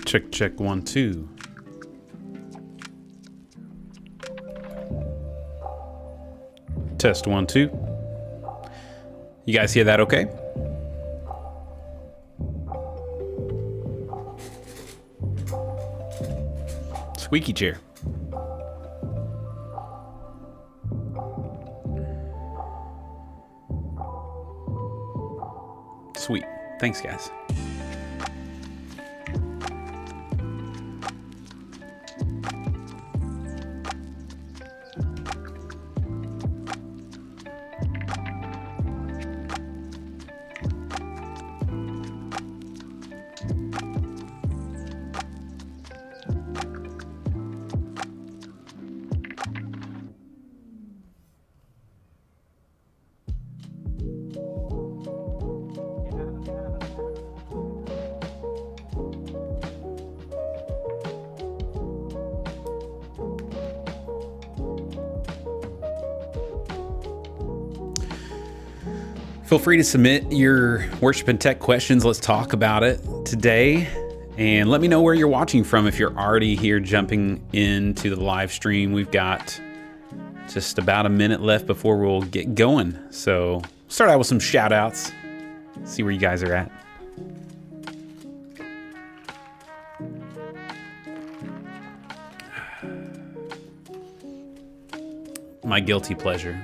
Check, check, 1, 2. Test 1, 2. You guys hear that okay? Squeaky chair. Sweet. Thanks, guys. Feel free to submit your worship and tech questions. Let's talk about it today. And let me know where you're watching from if you're already here jumping into the live stream. We've got just about a minute left before we'll get going. So start out with some shout outs. See where you guys are at. My guilty pleasure.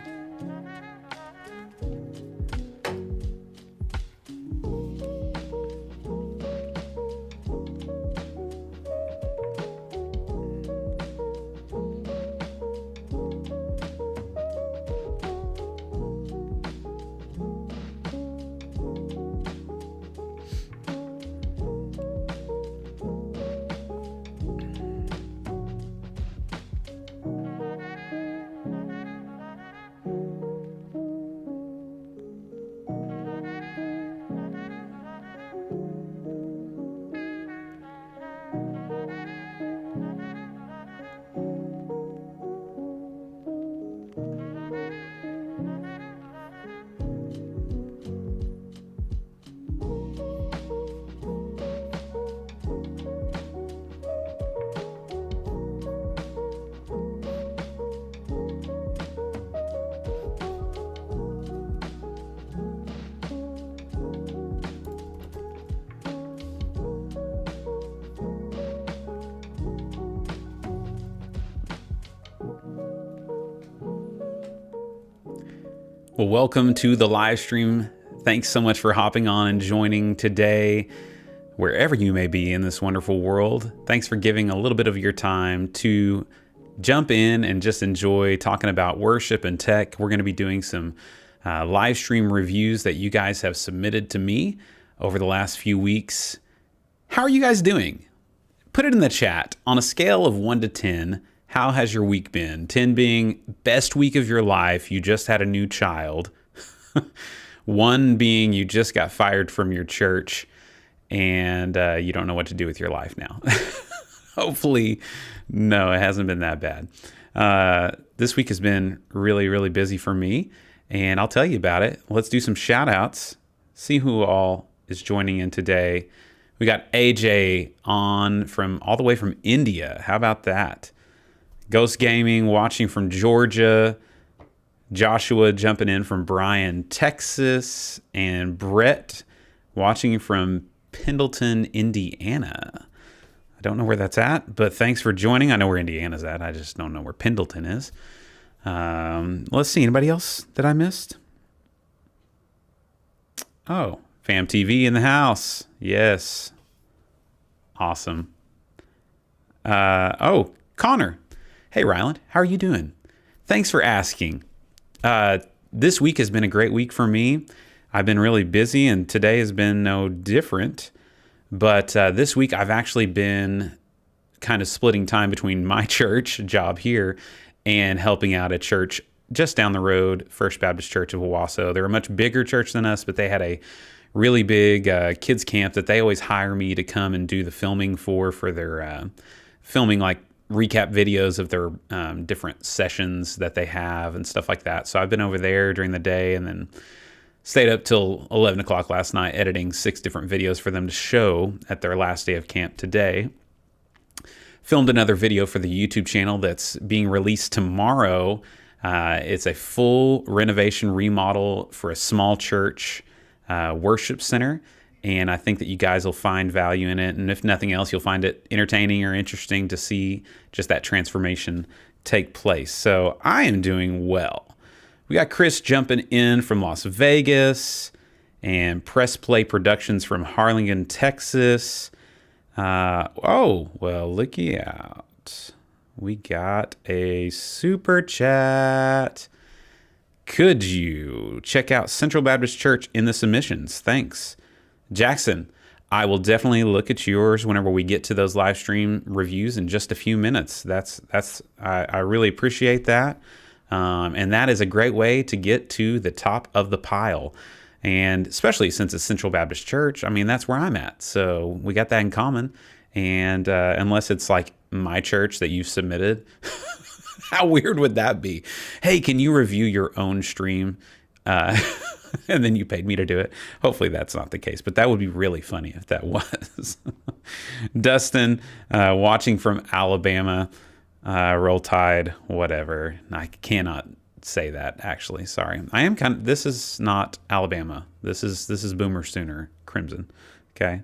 Well, welcome to the live stream. Thanks so much for hopping on and joining today, wherever you may be in this wonderful world. Thanks for giving a little bit of your time to jump in and just enjoy talking about worship and tech. We're going to be doing some live stream reviews that you guys have submitted to me over the last few weeks. How are you guys doing? Put it in the chat. On a scale of 1 to 10, how has your week been? 10 being best week of your life, you just had a new child. 1 being you just got fired from your church and you don't know what to do with your life now. Hopefully, no, it hasn't been that bad. This week has been really, really busy for me, and I'll tell you about it. Let's do some shout outs, see who all is joining in today. We got AJ on from all the way from India. How about that? Ghost Gaming watching from Georgia. Joshua jumping in from Bryan, Texas. And Brett watching from Pendleton, Indiana. I don't know where that's at, but thanks for joining. I know where Indiana's at. I just don't know where Pendleton is. Let's see. Anybody else that I missed? Oh, Fam TV in the house. Yes. Awesome. Oh, Connor. Hey, Ryland. How are you doing? Thanks for asking. This week has been a great week for me. I've been really busy, and today has been no different. But this week, I've actually been kind of splitting time between my church job here and helping out a church just down the road, First Baptist Church of Owasso. They're a much bigger church than us, but they had a really big kids camp that they always hire me to come and do the filming for their filming, like recap videos of their different sessions that they have and stuff like that. So I've been over there during the day and then stayed up till 11 o'clock last night editing 6 different videos for them to show at their last day of camp today. Filmed another video for the YouTube channel that's being released tomorrow. It's a full renovation remodel for a small church worship center, and I think that you guys will find value in it, and if nothing else, you'll find it entertaining or interesting to see just that transformation take place. So I am doing well. We got Chris jumping in from Las Vegas, and Press Play Productions from Harlingen, Texas. Oh, well, looky out. We got a super chat. Could you check out Central Baptist Church in the submissions? Thanks. Jackson, I will definitely look at yours whenever we get to those live stream reviews in just a few minutes. I really appreciate that. And that is a great way to get to the top of the pile. And especially since it's Central Baptist Church, I mean, that's where I'm at. So we got that in common. And unless it's like my church that you've submitted, how weird would that be? Hey, can you review your own stream? And then you paid me to do it. Hopefully that's not the case, but that would be really funny if that was. Dustin, watching from Alabama, Roll Tide, whatever. I cannot say that, actually. Sorry. I am kind of, this is not Alabama. This is Boomer Sooner Crimson. Okay.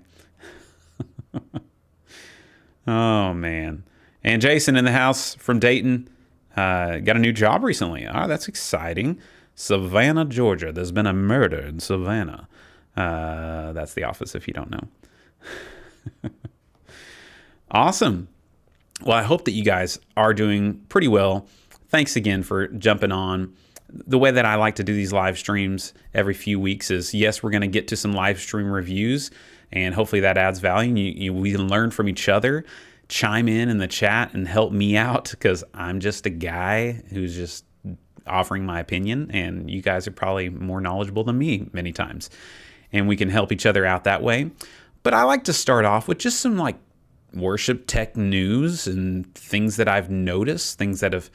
Oh, man. And Jason in the house from Dayton. Got a new job recently. Oh, that's exciting. Savannah, Georgia. There's been a murder in Savannah. That's The Office, if you don't know. Awesome. Well, I hope that you guys are doing pretty well. Thanks again for jumping on. The way that I like to do these live streams every few weeks is, yes, we're going to get to some live stream reviews, and hopefully that adds value. We can learn from each other. Chime in the chat and help me out, because I'm just a guy who's just offering my opinion, and you guys are probably more knowledgeable than me many times, and we can help each other out that way. But I like to start off with just some like worship tech news and things that I've noticed, things that have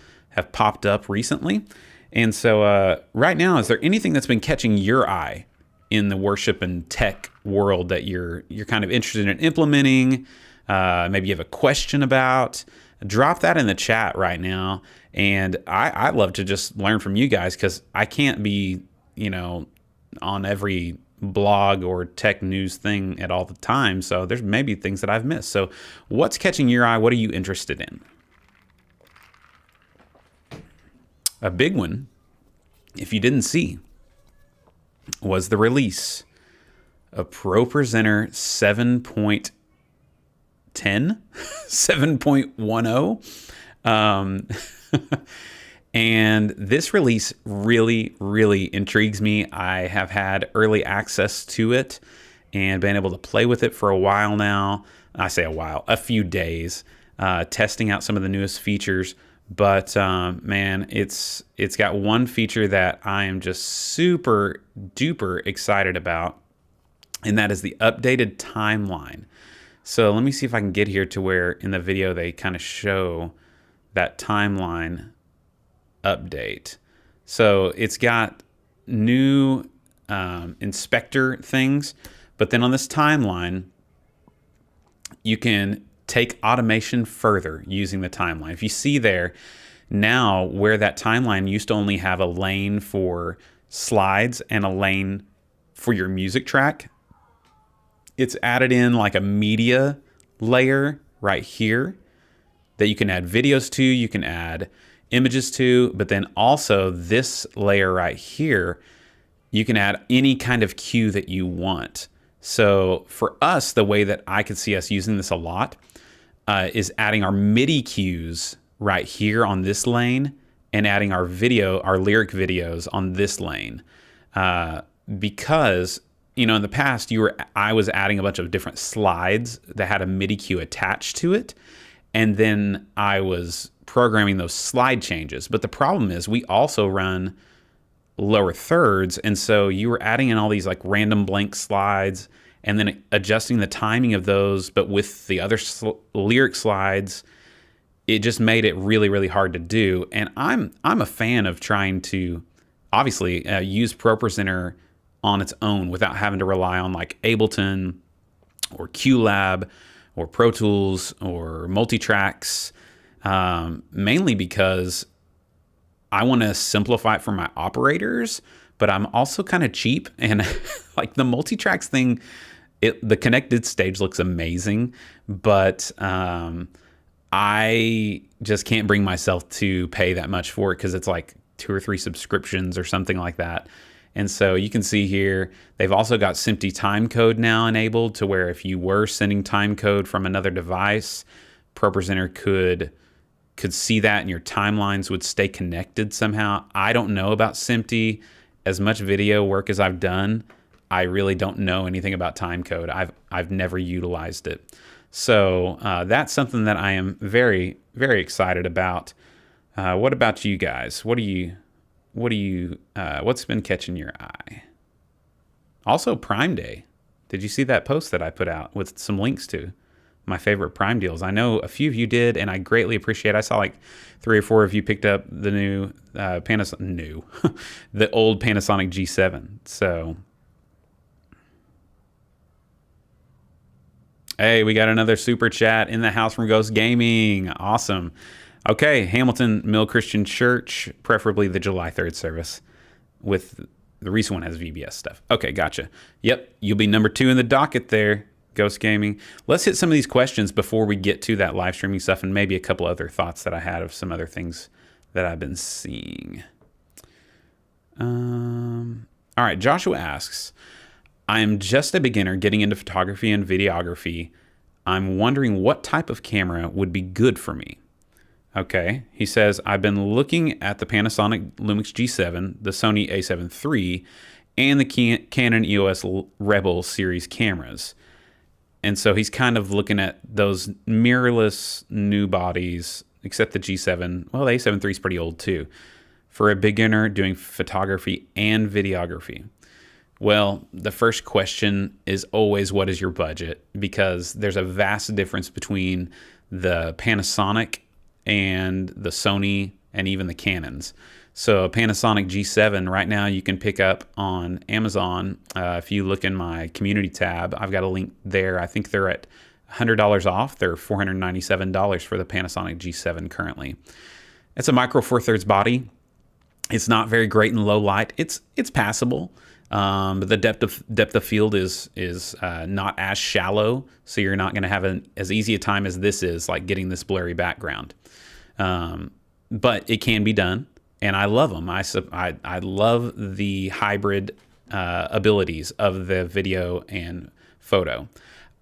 popped up recently. And so right now, is there anything that's been catching your eye in the worship and tech world that you're kind of interested in implementing? Maybe you have a question about? Drop that in the chat right now. And I'd love to just learn from you guys, because I can't be, on every blog or tech news thing at all the time. So there's maybe things that I've missed. So what's catching your eye? What are you interested in? A big one, if you didn't see, was the release of Pro Presenter 7.10, 7.10. And this release really, really intrigues me. I have had early access to it and been able to play with it for a while now. I say a while, a few days, testing out some of the newest features. But man, it's got one feature that I am just super duper excited about, and that is the updated timeline. So let me see if I can get here to where in the video they kind of show that timeline update. So it's got new inspector things, but then on this timeline, you can take automation further using the timeline. If you see there, now where that timeline used to only have a lane for slides and a lane for your music track, it's added in like a media layer right here that you can add videos to, you can add images to, but then also this layer right here, you can add any kind of cue that you want. So for us, the way that I could see us using this a lot is adding our MIDI cues right here on this lane and adding our lyric videos on this lane. Because, you know, in the past, I was adding a bunch of different slides that had a MIDI cue attached to it, and then I was programming those slide changes. But the problem is we also run lower thirds, and so you were adding in all these like random blank slides and then adjusting the timing of those, but with the other lyric slides, it just made it really, really hard to do. And I'm a fan of trying to obviously use ProPresenter on its own without having to rely on like Ableton or QLab or Pro Tools or Multitracks, mainly because I want to simplify it for my operators, but I'm also kind of cheap, and like the Multitracks thing, the connected stage looks amazing, but I just can't bring myself to pay that much for it because it's like 2 or 3 subscriptions or something like that. And so you can see here, they've also got SMPTE timecode now enabled to where if you were sending timecode from another device, ProPresenter could see that and your timelines would stay connected somehow. I don't know about SMPTE. As much video work as I've done, I really don't know anything about timecode. I've never utilized it. So that's something that I am very, very excited about. What about you guys? What's been catching your eye? Also, Prime Day. Did you see that post that I put out with some links to my favorite Prime deals? I know a few of you did, and I greatly appreciate it. I saw like 3 or 4 of you picked up the new the old Panasonic G7. So, hey, we got another super chat in the house from Ghost Gaming. Awesome. Okay, Hamilton Mill Christian Church, preferably the July 3rd service. With the recent one has VBS stuff. Okay, gotcha. Yep, you'll be number 2 in the docket there, Ghost Gaming. Let's hit some of these questions before we get to that live streaming stuff and maybe a couple other thoughts that I had of some other things that I've been seeing. All right, Joshua asks, I am just a beginner getting into photography and videography. I'm wondering what type of camera would be good for me. Okay, he says, I've been looking at the Panasonic Lumix G7, the Sony a7 III, and the Canon EOS Rebel series cameras. And so he's kind of looking at those mirrorless new bodies, except the G7. Well, the a7 III is pretty old too, for a beginner doing photography and videography. Well, the first question is always, what is your budget? Because there's a vast difference between the Panasonic and the Sony and even the Canons. So a Panasonic G7 right now you can pick up on Amazon. If you look in my community tab, I've got a link there. I think they're at $100 off. They're $497 for the Panasonic G7 currently. It's a micro four thirds body. It's not very great in low light. It's passable. But the depth of field is not as shallow, so you're not going to have as easy a time as this is, like getting this blurry background. But it can be done, and I love them. I love the hybrid abilities of the video and photo.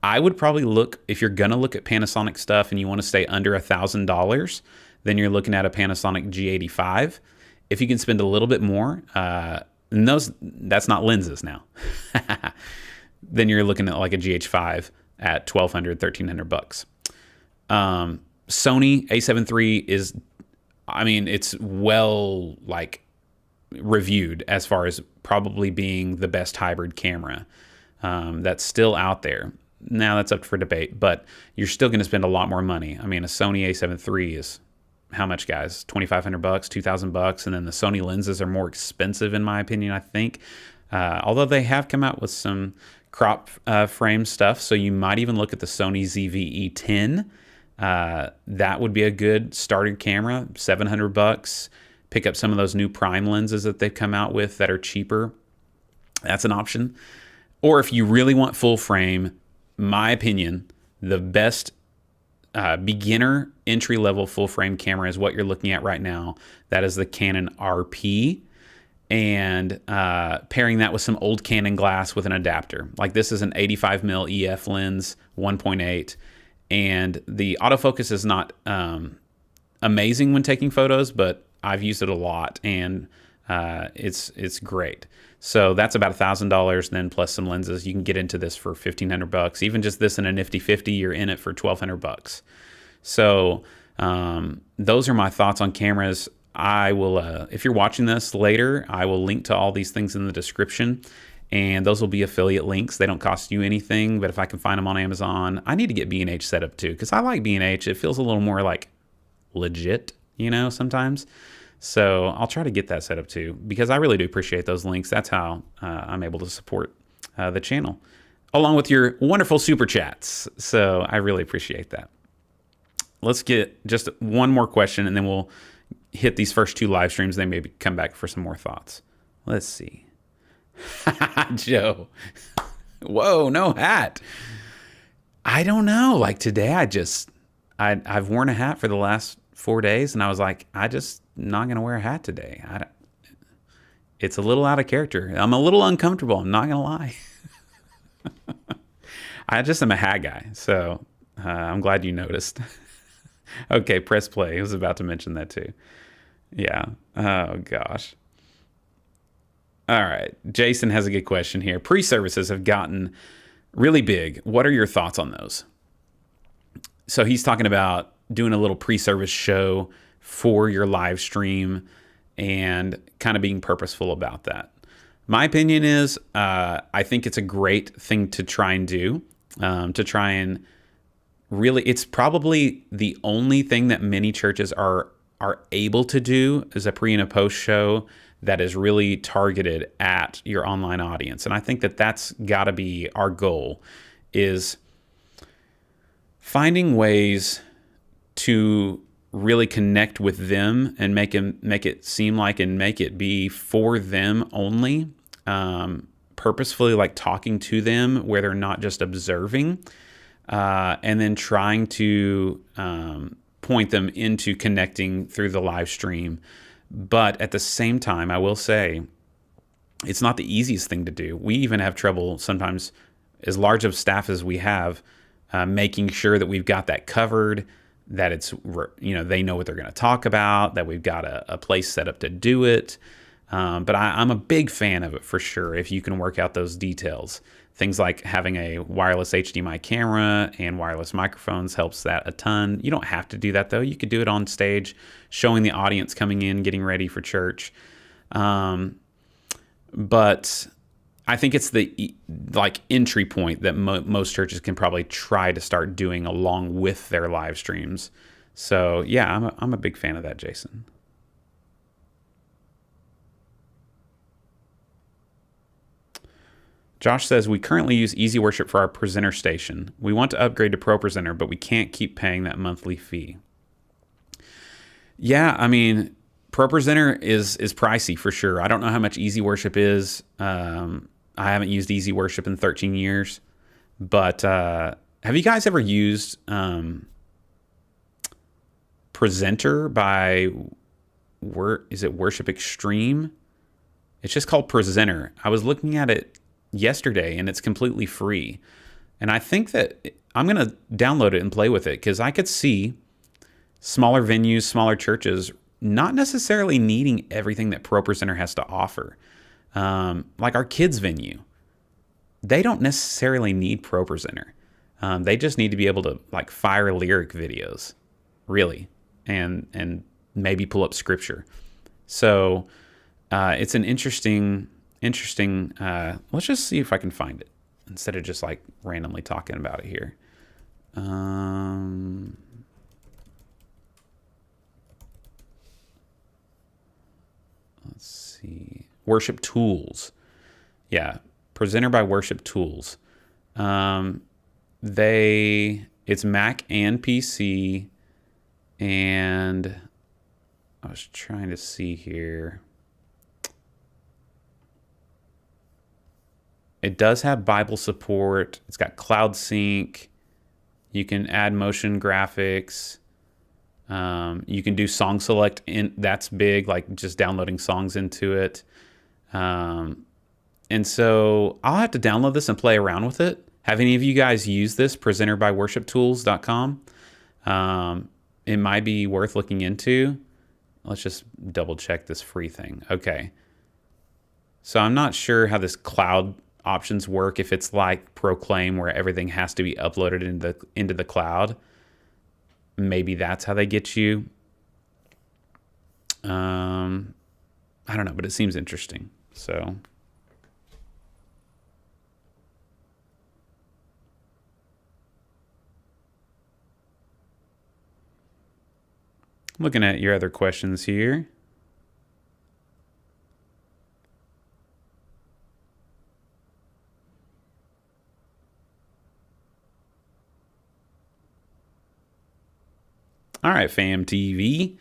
I would probably look, if you're going to look at Panasonic stuff and you want to stay under $1,000, then you're looking at a Panasonic G85. If you can spend a little bit more, and that's not lenses now. Then you're looking at like a GH5 at $1,200, $1,300. Sony a7 III is, I mean, it's well like reviewed as far as probably being the best hybrid camera that's still out there. Now that's up for debate, but you're still going to spend a lot more money. I mean, a Sony a7 III is how much, guys? $2,500, $2,000, and then the Sony lenses are more expensive, in my opinion. I think, although they have come out with some crop frame stuff. So you might even look at the Sony ZV-E10. That would be a good starter camera, $700. Pick up some of those new prime lenses that they've come out with that are cheaper. That's an option. Or if you really want full frame, my opinion, the best beginner entry-level full frame camera is what you're looking at right now. That is the Canon RP, and pairing that with some old Canon glass with an adapter. Like this is an 85mm EF lens, 1.8, and the autofocus is not amazing when taking photos, but I've used it a lot, and it's great. So that's about $1,000, then plus some lenses. You can get into this for $1,500. Even just this in a nifty 50, you're in it for $1,200. So those are my thoughts on cameras. I will, if you're watching this later, I will link to all these things in the description, and those will be affiliate links. They don't cost you anything, but if I can find them on Amazon, I need to get B&H set up too, because I like B&H. It feels a little more like legit, you know, sometimes. So I'll try to get that set up too, because I really do appreciate those links. That's how I'm able to support the channel, along with your wonderful super chats. So I really appreciate that. Let's get just one more question, and then we'll hit these first 2 live streams. Then maybe come back for some more thoughts. Let's see. Joe. Whoa, no hat. I don't know. Like today, I've worn a hat for the last 4 days, and I was like, I just not gonna wear a hat today. It's a little out of character. I'm a little uncomfortable. I'm not gonna lie. I just am a hat guy, so I'm glad you noticed. Okay, press play. I was about to mention that too. Yeah. Oh gosh. All right. Jason has a good question here. Pre-services have gotten really big. What are your thoughts on those? So he's talking about doing a little pre-service show for your live stream and kind of being purposeful about that. My opinion is I think it's a great thing to try and do, to try and really, it's probably the only thing that many churches are able to do is a pre and a post show that is really targeted at your online audience. And I think that that's got to be our goal, is finding ways to really connect with them and make it seem like and make it be for them only, purposefully, like talking to them where they're not just observing, and then trying to point them into connecting through the live stream. But at the same time, I will say it's not the easiest thing to do. We even have trouble sometimes, as large of staff as we have, making sure that we've got that covered, that it's, you know, they know what they're going to talk about, that we've got a place set up to do it. But I'm a big fan of it for sure, if you can work out those details. Things like having a wireless HDMI camera and wireless microphones helps that a ton. You don't have to do that though. You could do it on stage, showing the audience coming in, getting ready for church. But I think it's the entry point that most churches can probably try to start doing along with their live streams. So yeah, I'm a big fan of that, Jason. Josh says, we currently use Easy Worship for our presenter station. We want to upgrade to Pro Presenter, but we can't keep paying that monthly fee. Yeah, I mean, Pro Presenter is pricey for sure. I don't know how much Easy Worship is. I haven't used Easy Worship in 13 years. But have you guys ever used Presenter by, is it Worship Extreme? It's just called Presenter. I was looking at it yesterday, and it's completely free. And I think that I'm going to download it and play with it, because I could see smaller venues, smaller churches not necessarily needing everything that Pro Presenter has to offer. Like our kids venue, they don't necessarily need Pro Presenter. They just need to be able to like fire lyric videos, really, and maybe pull up scripture. So it's an interesting, let's just see if I can find it instead of just like randomly talking about it here. Let's see. WorshipTools. Yeah. Presenter by WorshipTools. It's Mac and PC, and I was trying to see here. It does have Bible support. It's got cloud sync. You can add motion graphics. You can do song select that's big, like just downloading songs into it. And so I'll have to download this and play around with it. Have any of you guys used this, presenter by worshiptools.com? It might be worth looking into. Let's just double check this free thing. Okay. So I'm not sure how this cloud options work, if it's like Proclaim where everything has to be uploaded into the cloud. Maybe that's how they get you. I don't know, but it seems interesting. So looking at your other questions here. All right, Fam TV.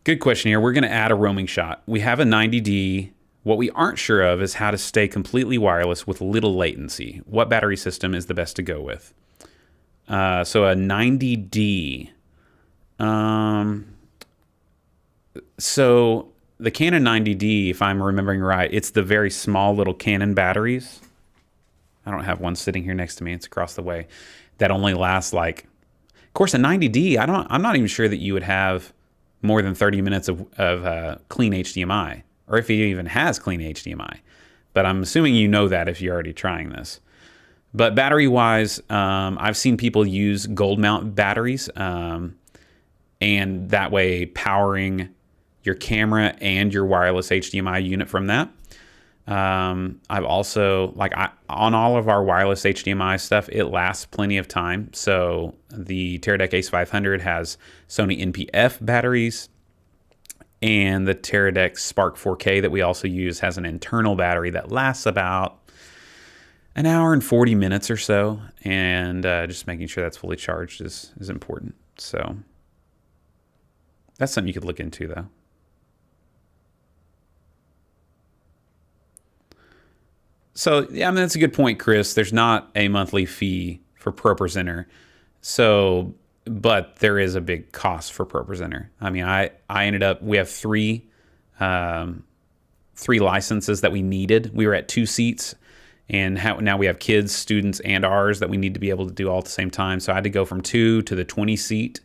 Good question here. We're going to add a roaming shot. We have a 90D. What we aren't sure of is how to stay completely wireless with little latency. What battery system is the best to go with? So a 90D. So the Canon 90D, if I'm remembering right, it's the very small little Canon batteries. I don't have one sitting here next to me. It's across the way. That only lasts like, of course, a 90D, I'm not even sure that you would have more than 30 minutes of clean HDMI, or if it even has clean HDMI. But I'm assuming you know that if you're already trying this. But battery-wise, I've seen people use gold mount batteries, and that way powering your camera and your wireless HDMI unit from that. I've also, on all of our wireless HDMI stuff, it lasts plenty of time. So the Teradek Ace 500 has Sony NP-F batteries, and the Teradek Spark 4K that we also use has an internal battery that lasts about an hour and 40 minutes or so. And just making sure that's fully charged is important. So that's something you could look into, though. So, yeah, I mean, that's a good point, Chris. There's not a monthly fee for ProPresenter. So, but there is a big cost for ProPresenter. I mean, I ended up, we have three licenses that we needed. We were at 2 seats, and now we have kids, students, and ours that we need to be able to do all at the same time. So I had to go from 2 to the 20 seat,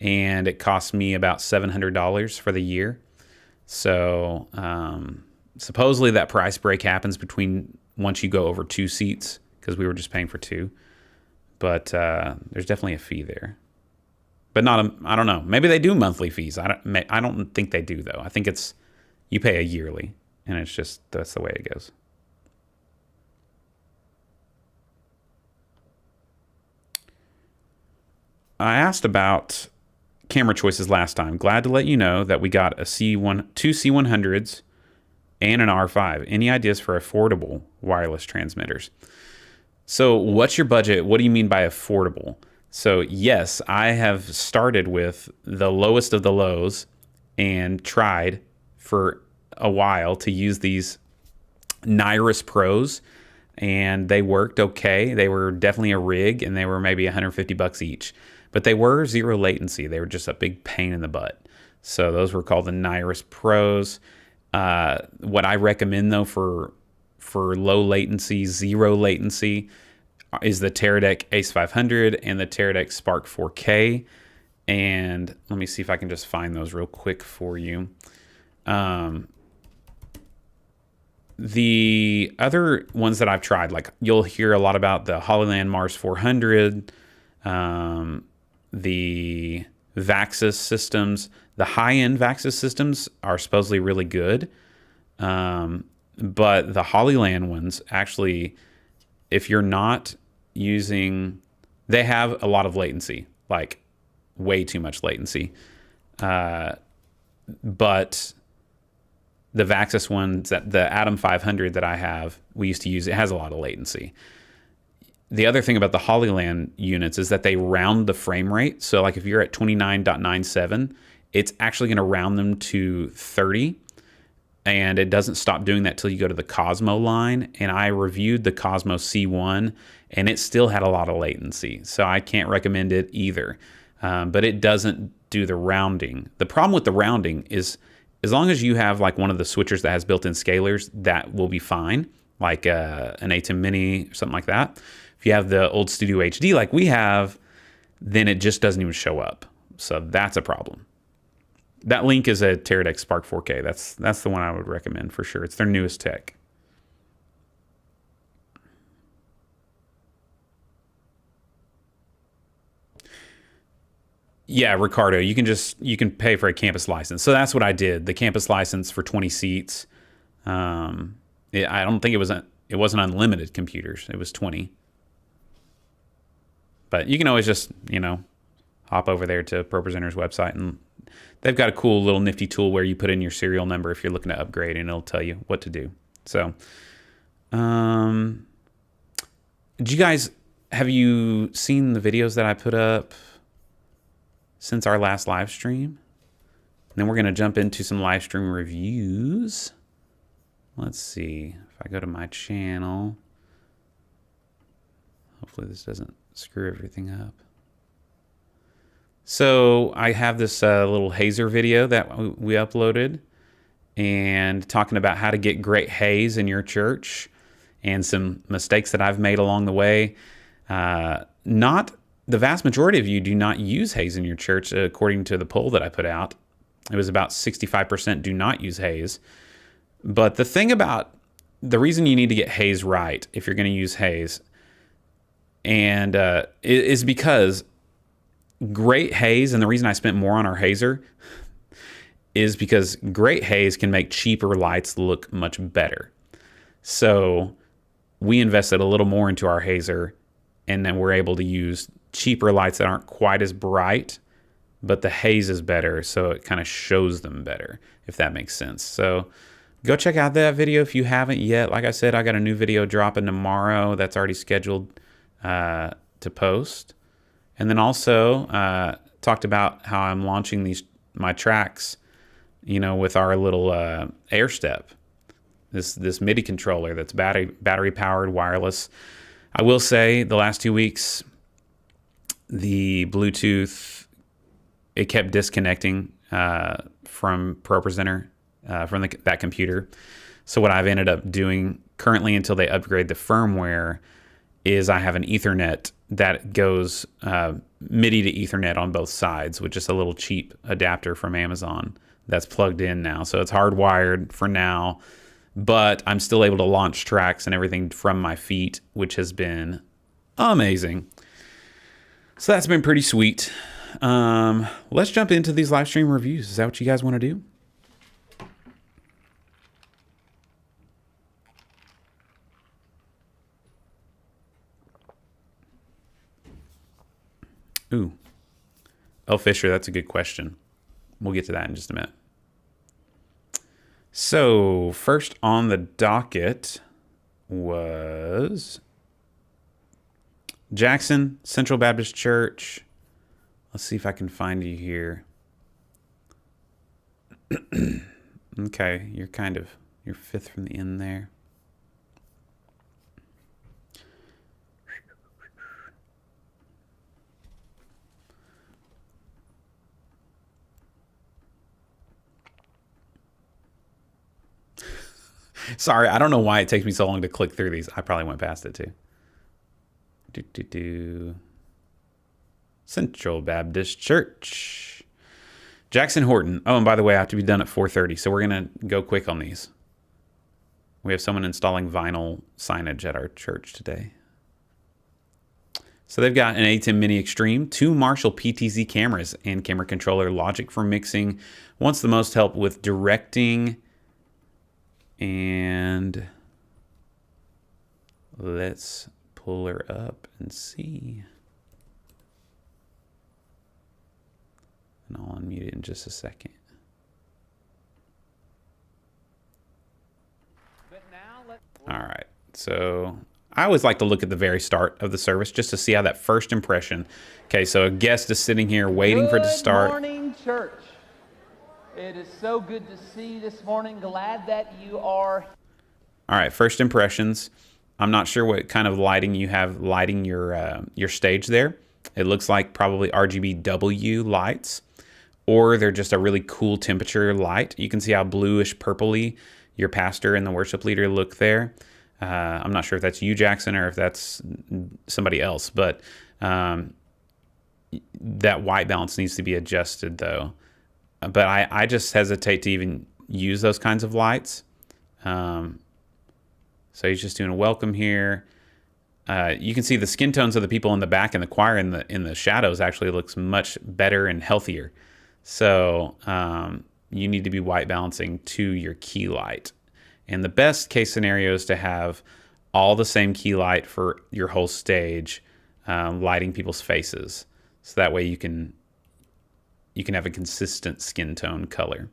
and it cost me about $700 for the year. So, supposedly that price break happens once you go over 2 seats, because we were just paying for 2. But there's definitely a fee there. But I don't know. Maybe they do monthly fees. I don't think they do, though. I think you pay a yearly, and it's just, that's the way it goes. I asked about camera choices last time. Glad to let you know that we got two C100s and an R5. Any ideas for affordable wireless transmitters? So what's your budget? What do you mean by affordable? So yes, I have started with the lowest of the lows and tried for a while to use these Nyrus Pros, and they worked okay. They were definitely a rig, and they were maybe $150 each, but they were zero latency. They were just a big pain in the butt. So those were called the Nyrus Pros. What I recommend, though, for low latency, zero latency, is the Teradek Ace 500 and the Teradek Spark 4K. And let me see if I can just find those real quick for you. The other ones that I've tried, like you'll hear a lot about the Hollyland Mars 400, the Vaxis systems. The high-end Vaxis systems are supposedly really good, but the Hollyland ones, actually, if you're not using, they have a lot of latency, like way too much latency, but the Vaxxus ones, that the Atom 500 that I have, we used to use, it has a lot of latency. The other thing about the Hollyland units is that they round the frame rate. So like if you're at 29.97, it's actually going to round them to 30. And it doesn't stop doing that till you go to the Cosmo line. And I reviewed the Cosmo C1 and it still had a lot of latency. So I can't recommend it either. But it doesn't do the rounding. The problem with the rounding is as long as you have like one of the switchers that has built-in scalers, that will be fine. Like an ATEM Mini or something like that. If you have the old Studio HD like we have, then it just doesn't even show up. So that's a problem. That Link is a Teradek Spark 4K. That's the one I would recommend for sure. It's their newest tech. Yeah, Ricardo, you can pay for a campus license. So that's what I did. The campus license for 20 seats. I don't think it wasn't unlimited computers. It was 20. But you can always just, hop over there to ProPresenter's website, and they've got a cool little nifty tool where you put in your serial number if you're looking to upgrade, and it'll tell you what to do. So, have you seen the videos that I put up since our last live stream? And then we're going to jump into some live stream reviews. Let's see if I go to my channel. Hopefully this doesn't screw everything up. So I have this little hazer video that we uploaded and talking about how to get great haze in your church and some mistakes that I've made along the way. Not the vast majority of you do not use haze in your church, according to the poll that I put out. It was about 65% do not use haze. But the thing about the reason you need to get haze right if you're going to use haze and is because great haze, and the reason I spent more on our hazer is because great haze can make cheaper lights look much better. So we invested a little more into our hazer, and then we're able to use cheaper lights that aren't quite as bright, but the haze is better, so it kind of shows them better, if that makes sense. So go check out that video if you haven't yet. Like I said, I got a new video dropping tomorrow that's already scheduled to post. And then also talked about how I'm launching my tracks, with our little Air Step, this MIDI controller that's battery powered, wireless. I will say the last 2 weeks, the Bluetooth, it kept disconnecting from ProPresenter, from that computer. So what I've ended up doing currently until they upgrade the firmware is I have an Ethernet that goes MIDI to Ethernet on both sides with just a little cheap adapter from Amazon that's plugged in now. So it's hardwired for now, but I'm still able to launch tracks and everything from my feet, which has been amazing. So that's been pretty sweet. Let's jump into these live stream reviews. Is that what you guys want to do? Ooh. Oh, Fisher, that's a good question. We'll get to that in just a minute. So, first on the docket was Jackson Central Baptist Church. Let's see if I can find you here. Okay, you're fifth from the end there. Sorry, I don't know why it takes me so long to click through these. I probably went past it too. Central Baptist Church. Jackson Horton. Oh, and by the way, I have to be done at 4:30, so we're going to go quick on these. We have someone installing vinyl signage at our church today. So they've got an ATEM Mini Extreme, 2 Marshall PTZ cameras, and camera controller, logic for mixing. Wants the most help with directing. And let's pull her up and see. And I'll unmute it in just a second. So I always like to look at the very start of the service just to see how that first impression. Okay, so a guest is sitting here waiting for it to start. Good morning, church. It is so good to see you this morning. Glad that you are. All right, first impressions. I'm not sure what kind of lighting you have lighting your stage there. It looks like probably RGBW lights, or they're just a really cool temperature light. You can see how bluish purpley your pastor and the worship leader look there. I'm not sure if that's you, Jackson, or if that's somebody else, but that white balance needs to be adjusted though. But I just hesitate to even use those kinds of lights. So he's just doing a welcome here. You can see the skin tones of the people in the back in the choir in the shadows actually looks much better and healthier. So you need to be white balancing to your key light. And the best case scenario is to have all the same key light for your whole stage, lighting people's faces. So that way you can have a consistent skin tone color.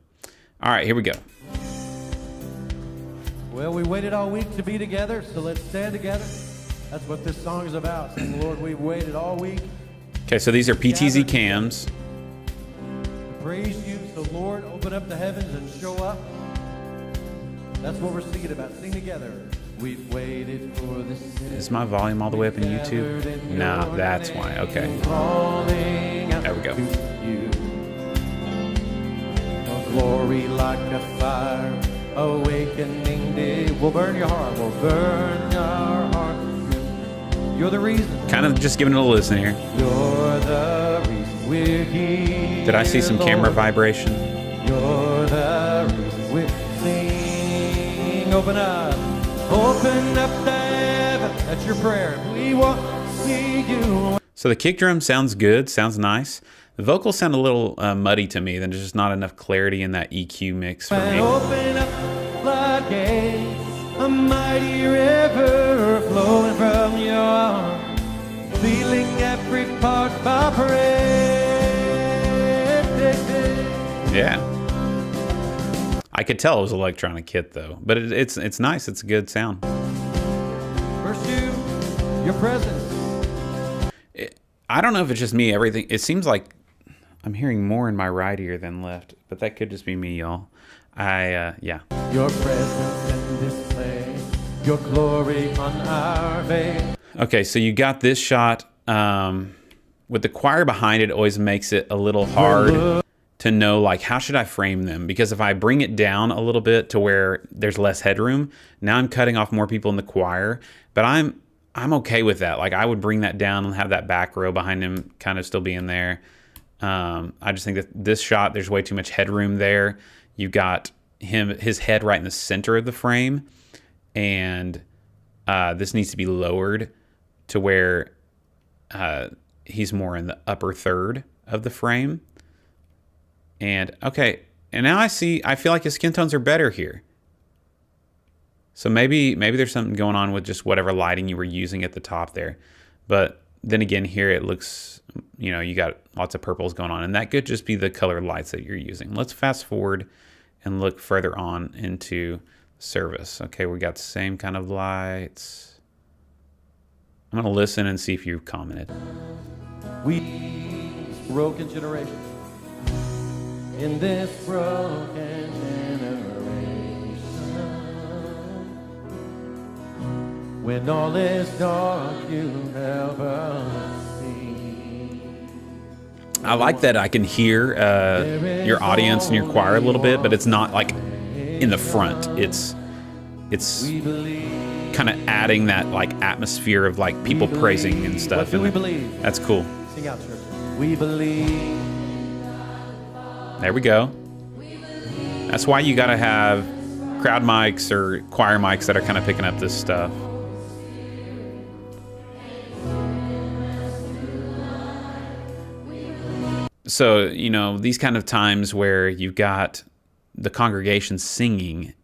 All right, here we go. Well, we waited all week to be together, so let's stand together. That's what this song is about. Saying, Lord, we've waited all week. Okay, so these are PTZ cams. To praise you, so Lord, open up the heavens and show up. That's what we're singing about. Sing together. We've waited for this. Is my volume all the way up in YouTube? No, that's why. Okay. There we go. Glory like a fire, awakening day. We'll burn your heart. We'll burn your heart. You're the reason. Kind of just giving it a listen here. You're the reason we're here. Did I see some camera vibration? You're the reason we're sing. Open up the heaven. That's your prayer. We want to see you. So the kick drum sounds good, sounds nice. The vocals sound a little muddy to me. There's just not enough clarity in that EQ mix for me. Open up floodgates, a mighty river flowing from your arm, feeling every part vibrate. Yeah. I could tell it was electronic kit though, but it's nice. It's a good sound. First your presence. I don't know if it's just me. It seems like I'm hearing more in my right ear than left, but that could just be me, y'all. Yeah. Your presence in this place, your glory on our veil. Okay, so you got this shot. With the choir behind it, always makes it a little hard to know, like, how should I frame them? Because if I bring it down a little bit to where there's less headroom, now I'm cutting off more people in the choir, but I'm okay with that. Like, I would bring that down and have that back row behind him kind of still being there. I just think that this shot, there's way too much headroom there. You got his head right in the center of the frame, and this needs to be lowered to where he's more in the upper third of the frame. And okay, and now I feel like his skin tones are better here. So maybe there's something going on with just whatever lighting you were using at the top there. But then again, here it looks, you got lots of purples going on, and that could just be the color lights that you're using. Let's fast forward and look further on into service. Okay, we got the same kind of lights. I'm gonna listen and see if you've commented. We broken generation. In this broken generation, when all is dark, you help us see. I like that I can hear your audience and your choir a little bit, but it's not like in the front. It's kind of adding that like atmosphere of like people praising and stuff. What do we believe? That's cool. Sing out, church. We believe. There we go. That's why you gotta have crowd mics or choir mics that are kind of picking up this stuff. So, these kind of times where you've got the congregation singing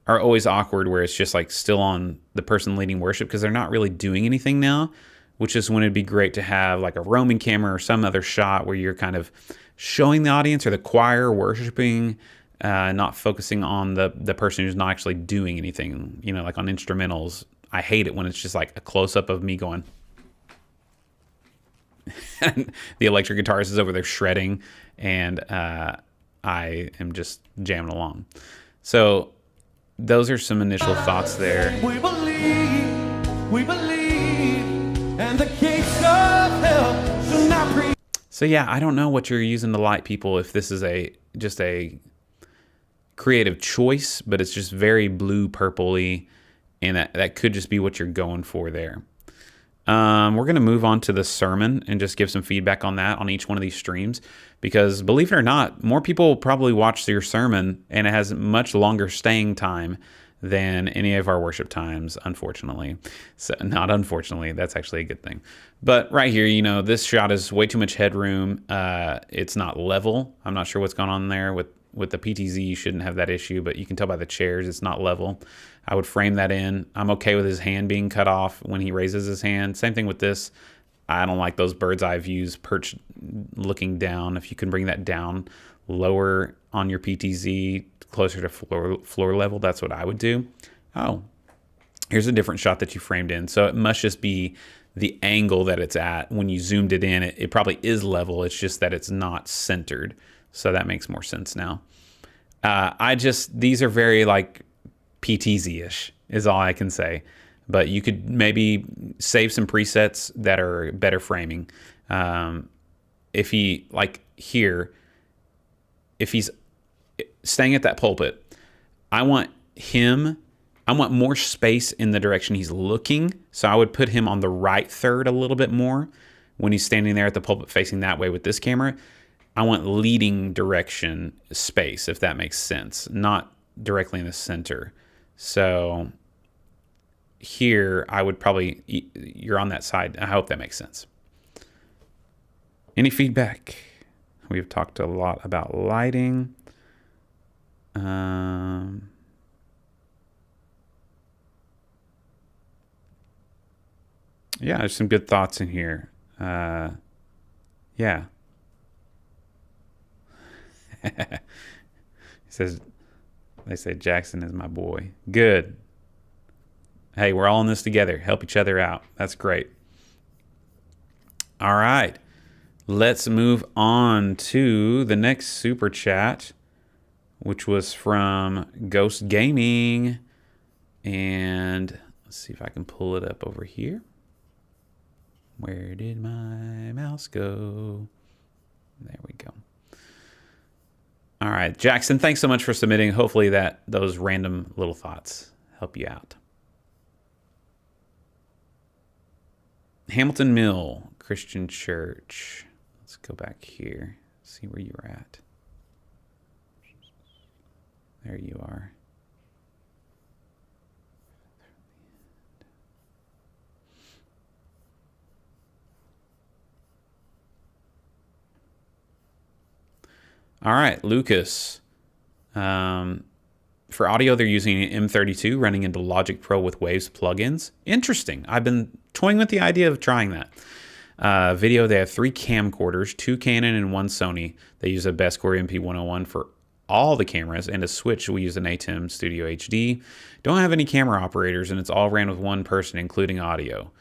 are always awkward, where it's just like still on the person leading worship because they're not really doing anything now, which is when it'd be great to have like a roaming camera or some other shot where you're kind of showing the audience or the choir worshiping, not focusing on the person who's not actually doing anything, like on instrumentals. I hate it when it's just like a close-up of me going. And the electric guitarist is over there shredding, and I am just jamming along. So those are some initial thoughts there. We believe, and the gates of hell shall not prevail. So yeah, I don't know what you're using to light people, if this is just a creative choice, but it's just very blue purpley, and that could just be what you're going for there. We're going to move on to the sermon and just give some feedback on that on each one of these streams, because believe it or not, more people probably watch your sermon, and it has much longer staying time than any of our worship times, unfortunately. So, not unfortunately, that's actually a good thing. But right here, you know, this shot is way too much headroom. It's not level. I'm not sure what's going on there with the PTZ. You shouldn't have that issue, but you can tell by the chairs it's not level. I would frame that in. I'm okay with his hand being cut off when he raises his hand. Same thing with this. I don't like those bird's eye views perched looking down. If you can bring that down lower on your PTZ, closer to floor level, that's what I would do. Oh, here's a different shot that you framed in. So it must just be the angle that it's at. When you zoomed it in, it probably is level. It's just that it's not centered. So that makes more sense now. These are very like PTZ-ish is all I can say. But you could maybe save some presets that are better framing. If he, like here, if he's staying at that pulpit, I want more space in the direction he's looking. So I would put him on the right third a little bit more when he's standing there at the pulpit facing that way with this camera. I want leading direction space, if that makes sense, not directly in the center. So here I would probably, you're on that side. I hope that makes sense. Any feedback? We've talked a lot about lighting. Yeah, there's some good thoughts in here. Yeah. He says, they say Jackson is my boy. Good. Hey, we're all in this together. Help each other out. That's great. All right. Let's move on to the next super chat, which was from Ghost Gaming. And let's see if I can pull it up over here. Where did my mouse go? There we go. All right, Jackson, thanks so much for submitting. Hopefully those random little thoughts help you out. Hamilton Mill Christian Church. Let's go back here, see where you're at. There you are. All right, Lucas. For audio, they're using an M32 running into Logic Pro with Waves plugins. Interesting. I've been toying with the idea of trying that. Video, they have 3 camcorders, 2 Canon and 1 Sony. They use a Bestcore MP101 for all the cameras, and a switch, we use an ATEM Studio HD. Don't have any camera operators, and it's all ran with one person, including audio.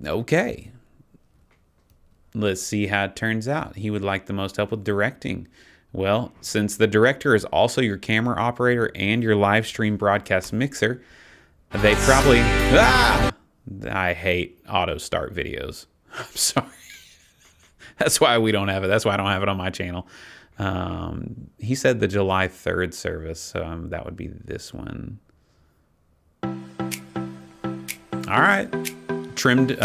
Okay. Let's see how it turns out. He would like the most help with directing. Well, since the director is also your camera operator and your live stream broadcast mixer, they probably... I hate auto start videos. I'm sorry. That's why we don't have it. That's why I don't have it on my channel. He said the July 3rd service, so that would be this one. All right. Trimmed...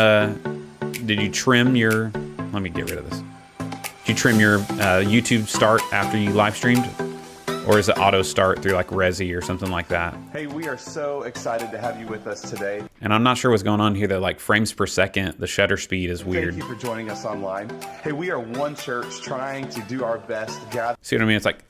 did you trim your... Let me get rid of this. Did you trim your YouTube start after you live streamed? Or is it auto start through like Resi or something like that? Hey, we are so excited to have you with us today. And I'm not sure what's going on here. That like frames per second, the shutter speed is weird. Thank you for joining us online. Hey, we are one church trying to do our best gathering See what I mean? It's like...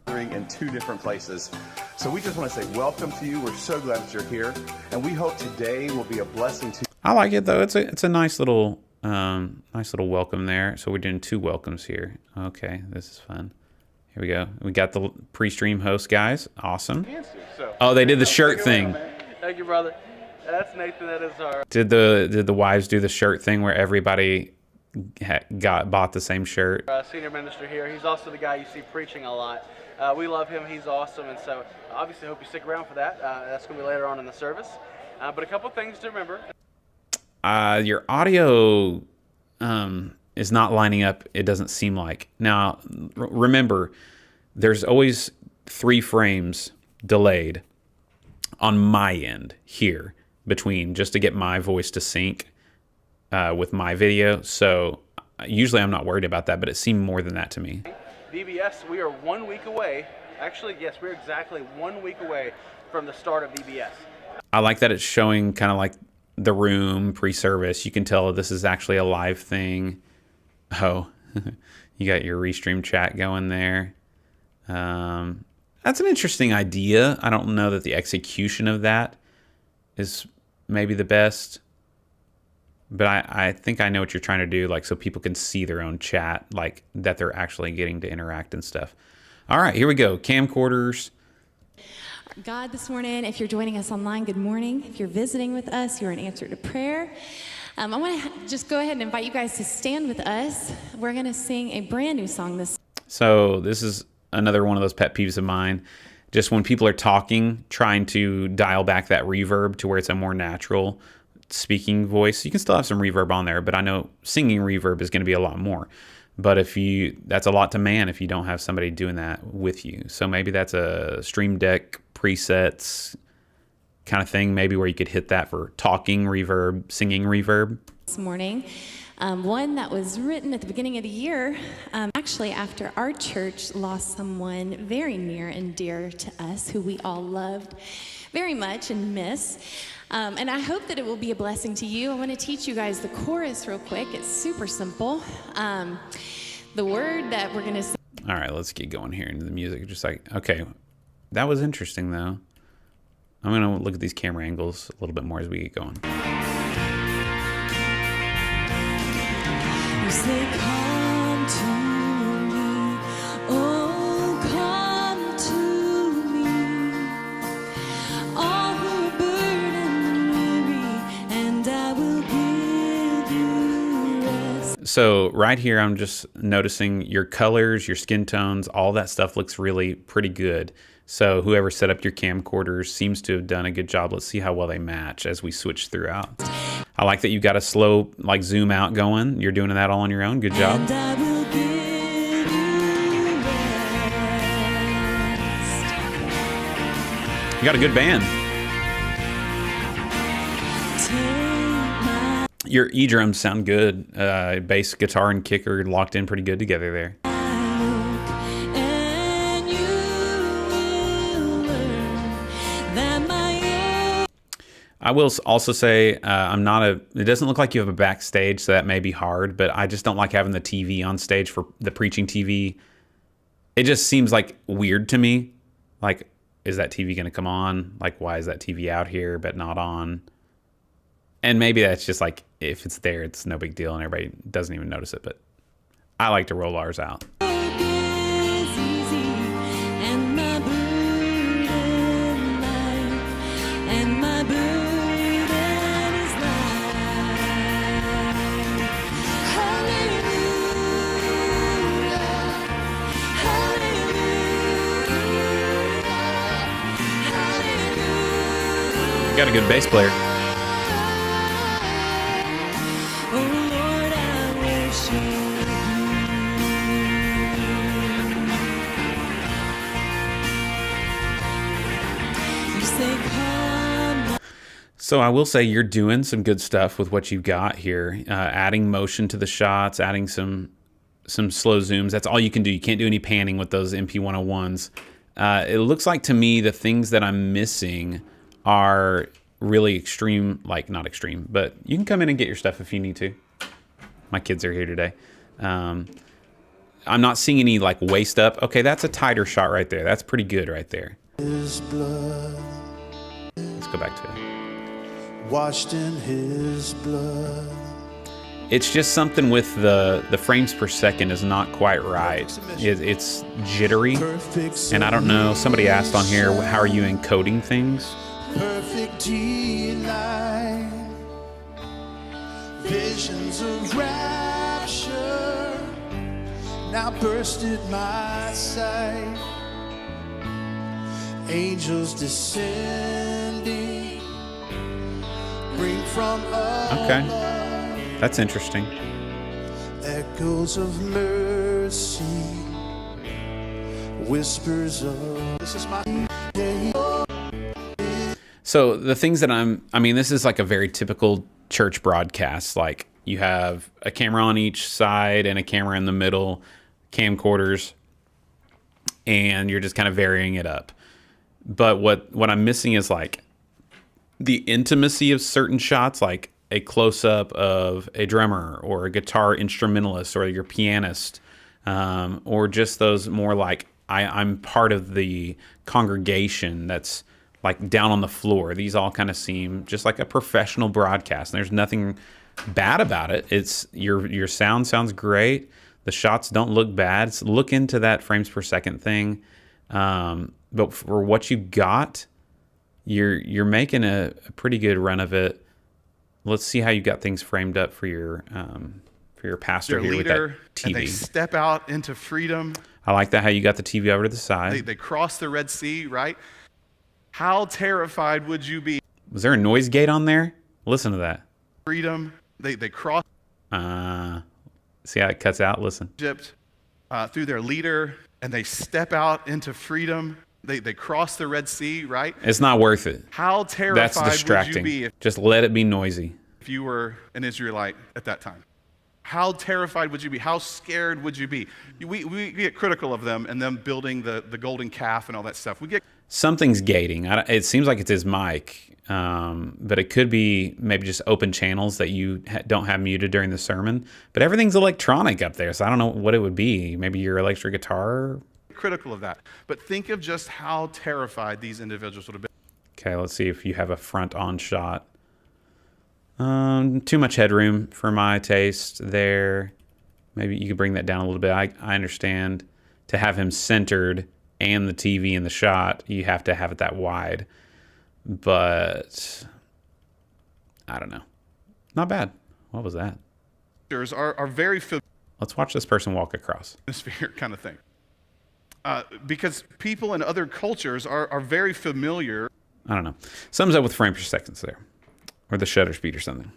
in 2 different places. So we just want to say welcome to you. We're so glad that you're here. And we hope today will be a blessing to you. I like it though. It's a nice little welcome there. So we're doing 2 welcomes here. Okay, this is fun. Here we go. We got the pre-stream host guys. Awesome. Oh, they did the shirt thing. Thank you, brother. That's Nathan. That is our. Did the wives do the shirt thing where everybody bought the same shirt? Senior minister here. He's also the guy you see preaching a lot. We love him. He's awesome, and so obviously hope you stick around for that. That's going to be later on in the service. But a couple things to remember. Your audio is not lining up, it doesn't seem like. Now, remember, there's always 3 frames delayed on my end here between, just to get my voice to sync with my video. So usually I'm not worried about that, but it seemed more than that to me. VBS, we are 1 week away. Actually, yes, we're exactly 1 week away from the start of VBS. I like that it's showing kind of like the room pre-service. You can tell this is actually a live thing. Oh, you got your Restream chat going there. That's an interesting idea. I don't know that the execution of that is maybe the best, but I think I know what you're trying to do, like so people can see their own chat, like that they're actually getting to interact and stuff. All right, here we go. Camcorders. God, this morning, if you're joining us online, good morning. If you're visiting with us, you're an answer to prayer. I want to just go ahead and invite you guys to stand with us. We're going to sing a brand new song this. So this is another one of those pet peeves of mine. Just when people are talking, trying to dial back that reverb to where it's a more natural speaking voice. You can still have some reverb on there, but I know singing reverb is going to be a lot more. But that's a lot to man if you don't have somebody doing that with you. So maybe that's a Stream Deck presets kind of thing, maybe where you could hit that for talking reverb, singing reverb. This morning, one that was written at the beginning of the year, actually after our church lost someone very near and dear to us who we all loved very much and miss. And I hope that it will be a blessing to you. I want to teach you guys the chorus real quick. It's super simple. The word that we're going to sing. All right, let's get going here into the music. Just like, okay, that was interesting though. I'm going to look at these camera angles a little bit more as we get going. You say, come to me, oh, come to me, all who are burdened and weary, and I will give you rest. So right here, I'm just noticing your colors, your skin tones, all that stuff looks really pretty good. So whoever set up your camcorders seems to have done a good job. Let's see how well they match as we switch throughout. I like that you got a slow like zoom out going. You're doing that all on your own. Good job. And I will give you rest. You got a good band. Your E-drums sound good. Bass, guitar, and kicker locked in pretty good together there. I will also say it doesn't look like you have a backstage, so that may be hard, but I just don't like having the TV on stage for the preaching TV. It just seems like weird to me. Like, is that TV going to come on? Like, why is that TV out here but not on? And maybe that's just like, if it's there, it's no big deal and everybody doesn't even notice it, but I like to roll ours out. Got a good bass player. Oh Lord, I worship you. You say, come. So I will say you're doing some good stuff with what you've got here. Adding motion to the shots, adding some slow zooms. That's all you can do. You can't do any panning with those MP101s. It looks like to me the things that I'm missing are really extreme, like not extreme, but you can come in and get your stuff if you need to. My kids are here today. I'm not seeing any like waist up. Okay, that's a tighter shot right there. That's pretty good right there. His blood, let's go back to it. washed in his blood. It's just something with the frames per second is not quite right. It's jittery, and I don't know. Somebody asked on here, how are you encoding things? Perfect delight, visions of rapture now bursted my sight. Angels descending, bring from above. Okay, that's interesting. Echoes of mercy, whispers of this is my day. So the things that I mean, this is like a very typical church broadcast. Like you have a camera on each side and a camera in the middle, camcorders, and you're just kind of varying it up. But what I'm missing is like the intimacy of certain shots, like a close-up of a drummer or a guitar instrumentalist or your pianist, or just those more like I'm part of the congregation that's like down on the floor. These all kind of seem just like a professional broadcast. And there's nothing bad about it. It's your sound sounds great. The shots don't look bad. So look into that frames per second thing. But for what you got, you're making a pretty good run of it. Let's see how you got things framed up for your pastor here with that TV. And they step out into freedom. I like that, how you got the TV over to the side. They cross the Red Sea, right? How terrified would you be? Was there a noise gate on there? Listen to that. Freedom. They cross see how it cuts out? Listen. Egypt through their leader, and they step out into freedom. They cross the Red Sea, right? It's not worth it. How terrified That's distracting. would you be Just let it be noisy. if you were an Israelite at that time? How terrified would you be? How scared would you be? We get critical of them and them building the golden calf and all that stuff. We get Something's gating. It seems like it's his mic, but it could be maybe just open channels that you don't have muted during the sermon. But everything's electronic up there, so I don't know what it would be. Maybe your electric guitar? critical of that. But think of just how terrified these individuals would have been. Okay, let's see if you have a front-on shot. Too much headroom for my taste there. Maybe you could bring that down a little bit. I understand to have him centered and the TV in the shot, you have to have it that wide. But I don't know. Not bad. What was that? Are very familiar Let's watch this person walk across. atmosphere kind of thing. Because people in other cultures are very familiar. I don't know. Something's up with frame per seconds there. Or the shutter speed or something.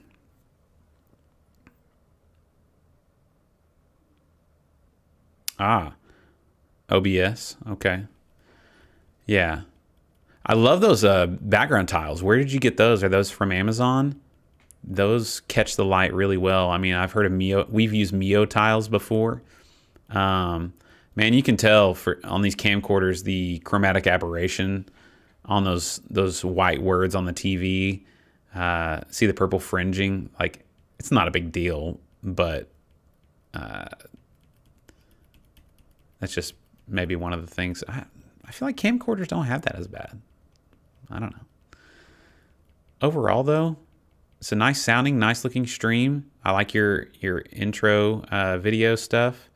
Ah. OBS. Okay. Yeah. I love those background tiles. Where did you get those? Are those from Amazon? Those catch the light really well. I mean, I've heard of Mio. We've used Mio tiles before. Man, you can tell on these camcorders the chromatic aberration on those white words on the TV. See the purple fringing? Like, it's not a big deal, but that's just maybe one of the things. I feel like camcorders don't have that as bad. I don't know. Overall, though, it's a nice sounding, nice looking stream. I like your intro video stuff.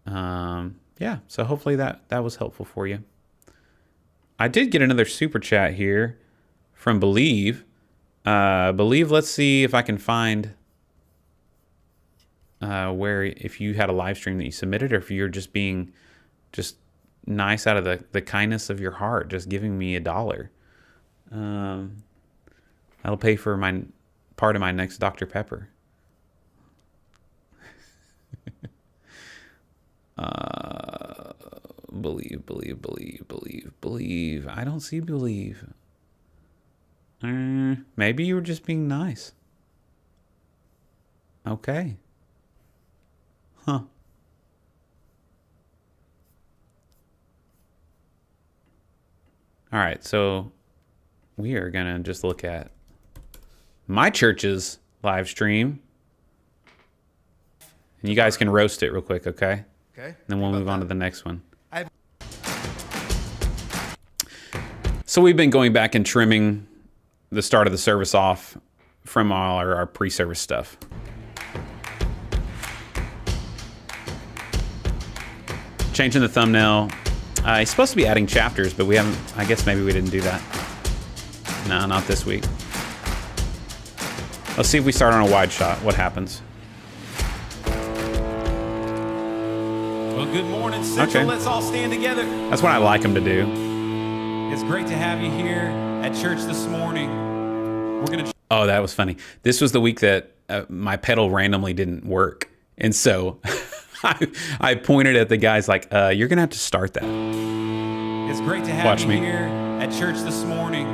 Yeah, so hopefully that was helpful for you. I did get another super chat here from Believe. Let's see if I can find where, if you had a live stream that you submitted, or if you're just being just nice out of the kindness of your heart, just giving me $1. That'll pay for my part of my next Dr. Pepper. Believe. I don't see Believe. Maybe you were just being nice. Okay. Huh. All right, so we are going to just look at my church's live stream. And you guys can roast it real quick, okay? Okay. And then we'll move on to the next one. So we've been going back and trimming the start of the service off from all our pre-service stuff. changing the thumbnail. He's supposed to be adding chapters, but we haven't. I guess maybe we didn't do that. No, not this week. Let's see if we start on a wide shot. What happens? Well, good morning, Central. Okay. Let's all stand together. That's what I like him to do. It's great to have you here at church this morning. We're going to... Oh, that was funny. This was the week that my pedal randomly didn't work. And so I pointed at the guys like, you're going to have to start that. It's great to have Watch you me. here at church this morning.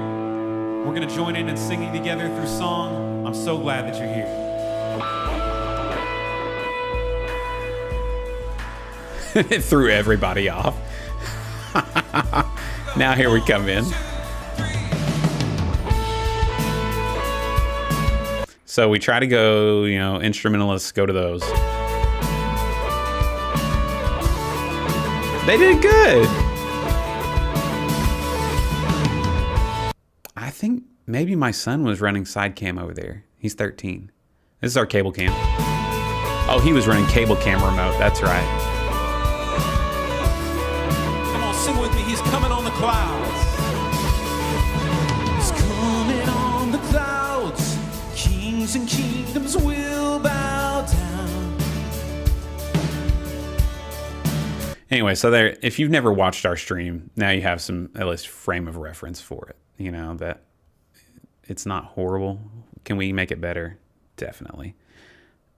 We're going to join in and singing together through song. I'm so glad that you're here. It threw everybody off. Now here we come in. So we try to go, you know, instrumentalists go to those. They did good. I think maybe my son was running side cam over there. He's 13. This is our cable cam. Oh, he was running cable cam remote. That's right. Come on, sing with me. He's coming on the clouds. He's coming on the clouds. Kings and kingdoms will bow down. Anyway, so there, if you've never watched our stream, now you have some, at least, frame of reference for it. You know, that it's not horrible. Can we make it better? Definitely.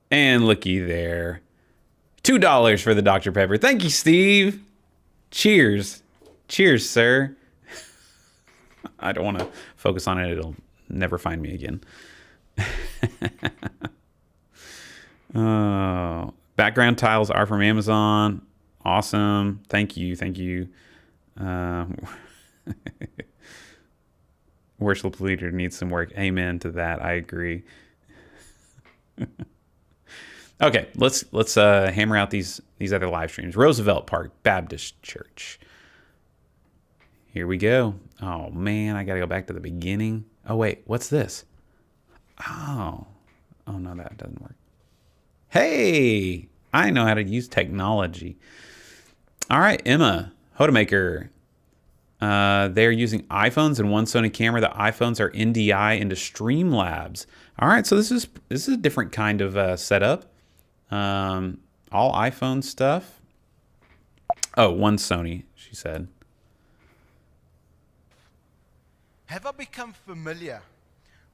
And looky there. $2 for the Dr. Pepper. Thank you, Steve. Cheers. Cheers, sir. I don't want to focus on it. It'll never find me again. Oh, background tiles are from Amazon. Awesome. Thank you. Thank you. Worship leader needs some work. Amen to that. I agree. Okay, let's hammer out these other live streams. Roosevelt Park Baptist Church. Here we go. Oh man, I gotta go back to the beginning. Oh wait, what's this? Oh no, that doesn't work. Hey, I know how to use technology. All right, Emma Hodemaker. They're using iPhones and one Sony camera. The iPhones are NDI into Streamlabs. All right, so this is a different kind of setup. All iPhone stuff. Oh, one Sony, she said. Have I become familiar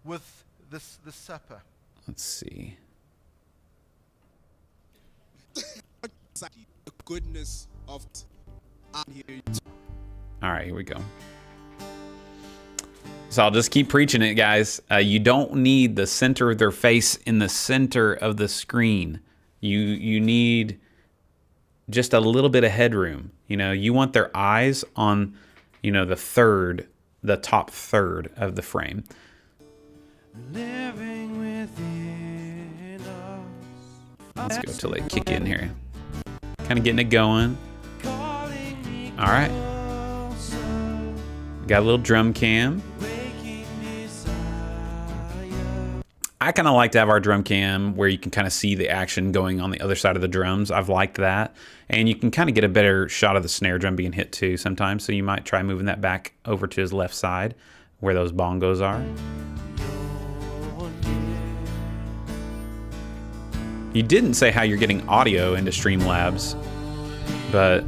with the supper? Let's see. The goodness of here. All right, here we go. So I'll just keep preaching it, guys. You don't need the center of their face in the center of the screen. You need just a little bit of headroom. You know, you want their eyes on, you know, the top third of the frame. Living within us. Let's go till they kick in here. Kind of getting it going. All right. Got a little drum cam. I kind of like to have our drum cam where you can kind of see the action going on the other side of the drums. I've liked that. And you can kind of get a better shot of the snare drum being hit too sometimes. So you might try moving that back over to his left side where those bongos are. You didn't say how you're getting audio into Streamlabs, but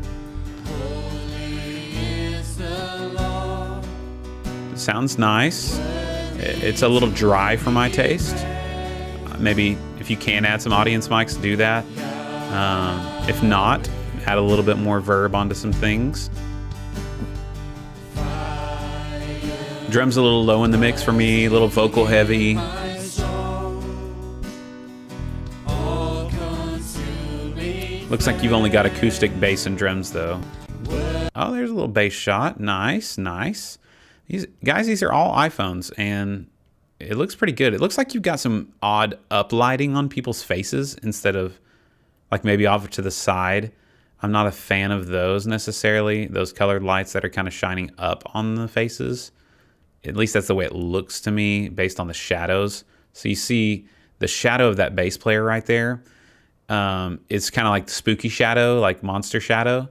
it sounds nice. It's a little dry for my taste. Maybe if you can add some audience mics, do that. If not, add a little bit more verb onto some things. Drums a little low in the mix for me, a little vocal heavy. Looks like you've only got acoustic bass and drums though. Oh, there's a little bass shot. Nice, nice. These are all iPhones, and it looks pretty good. It looks like you've got some odd uplighting on people's faces instead of like maybe off to the side. I'm not a fan of those necessarily, those colored lights that are kind of shining up on the faces. At least that's the way it looks to me based on the shadows. So you see the shadow of that bass player right there. It's kind of like the spooky shadow, like monster shadow.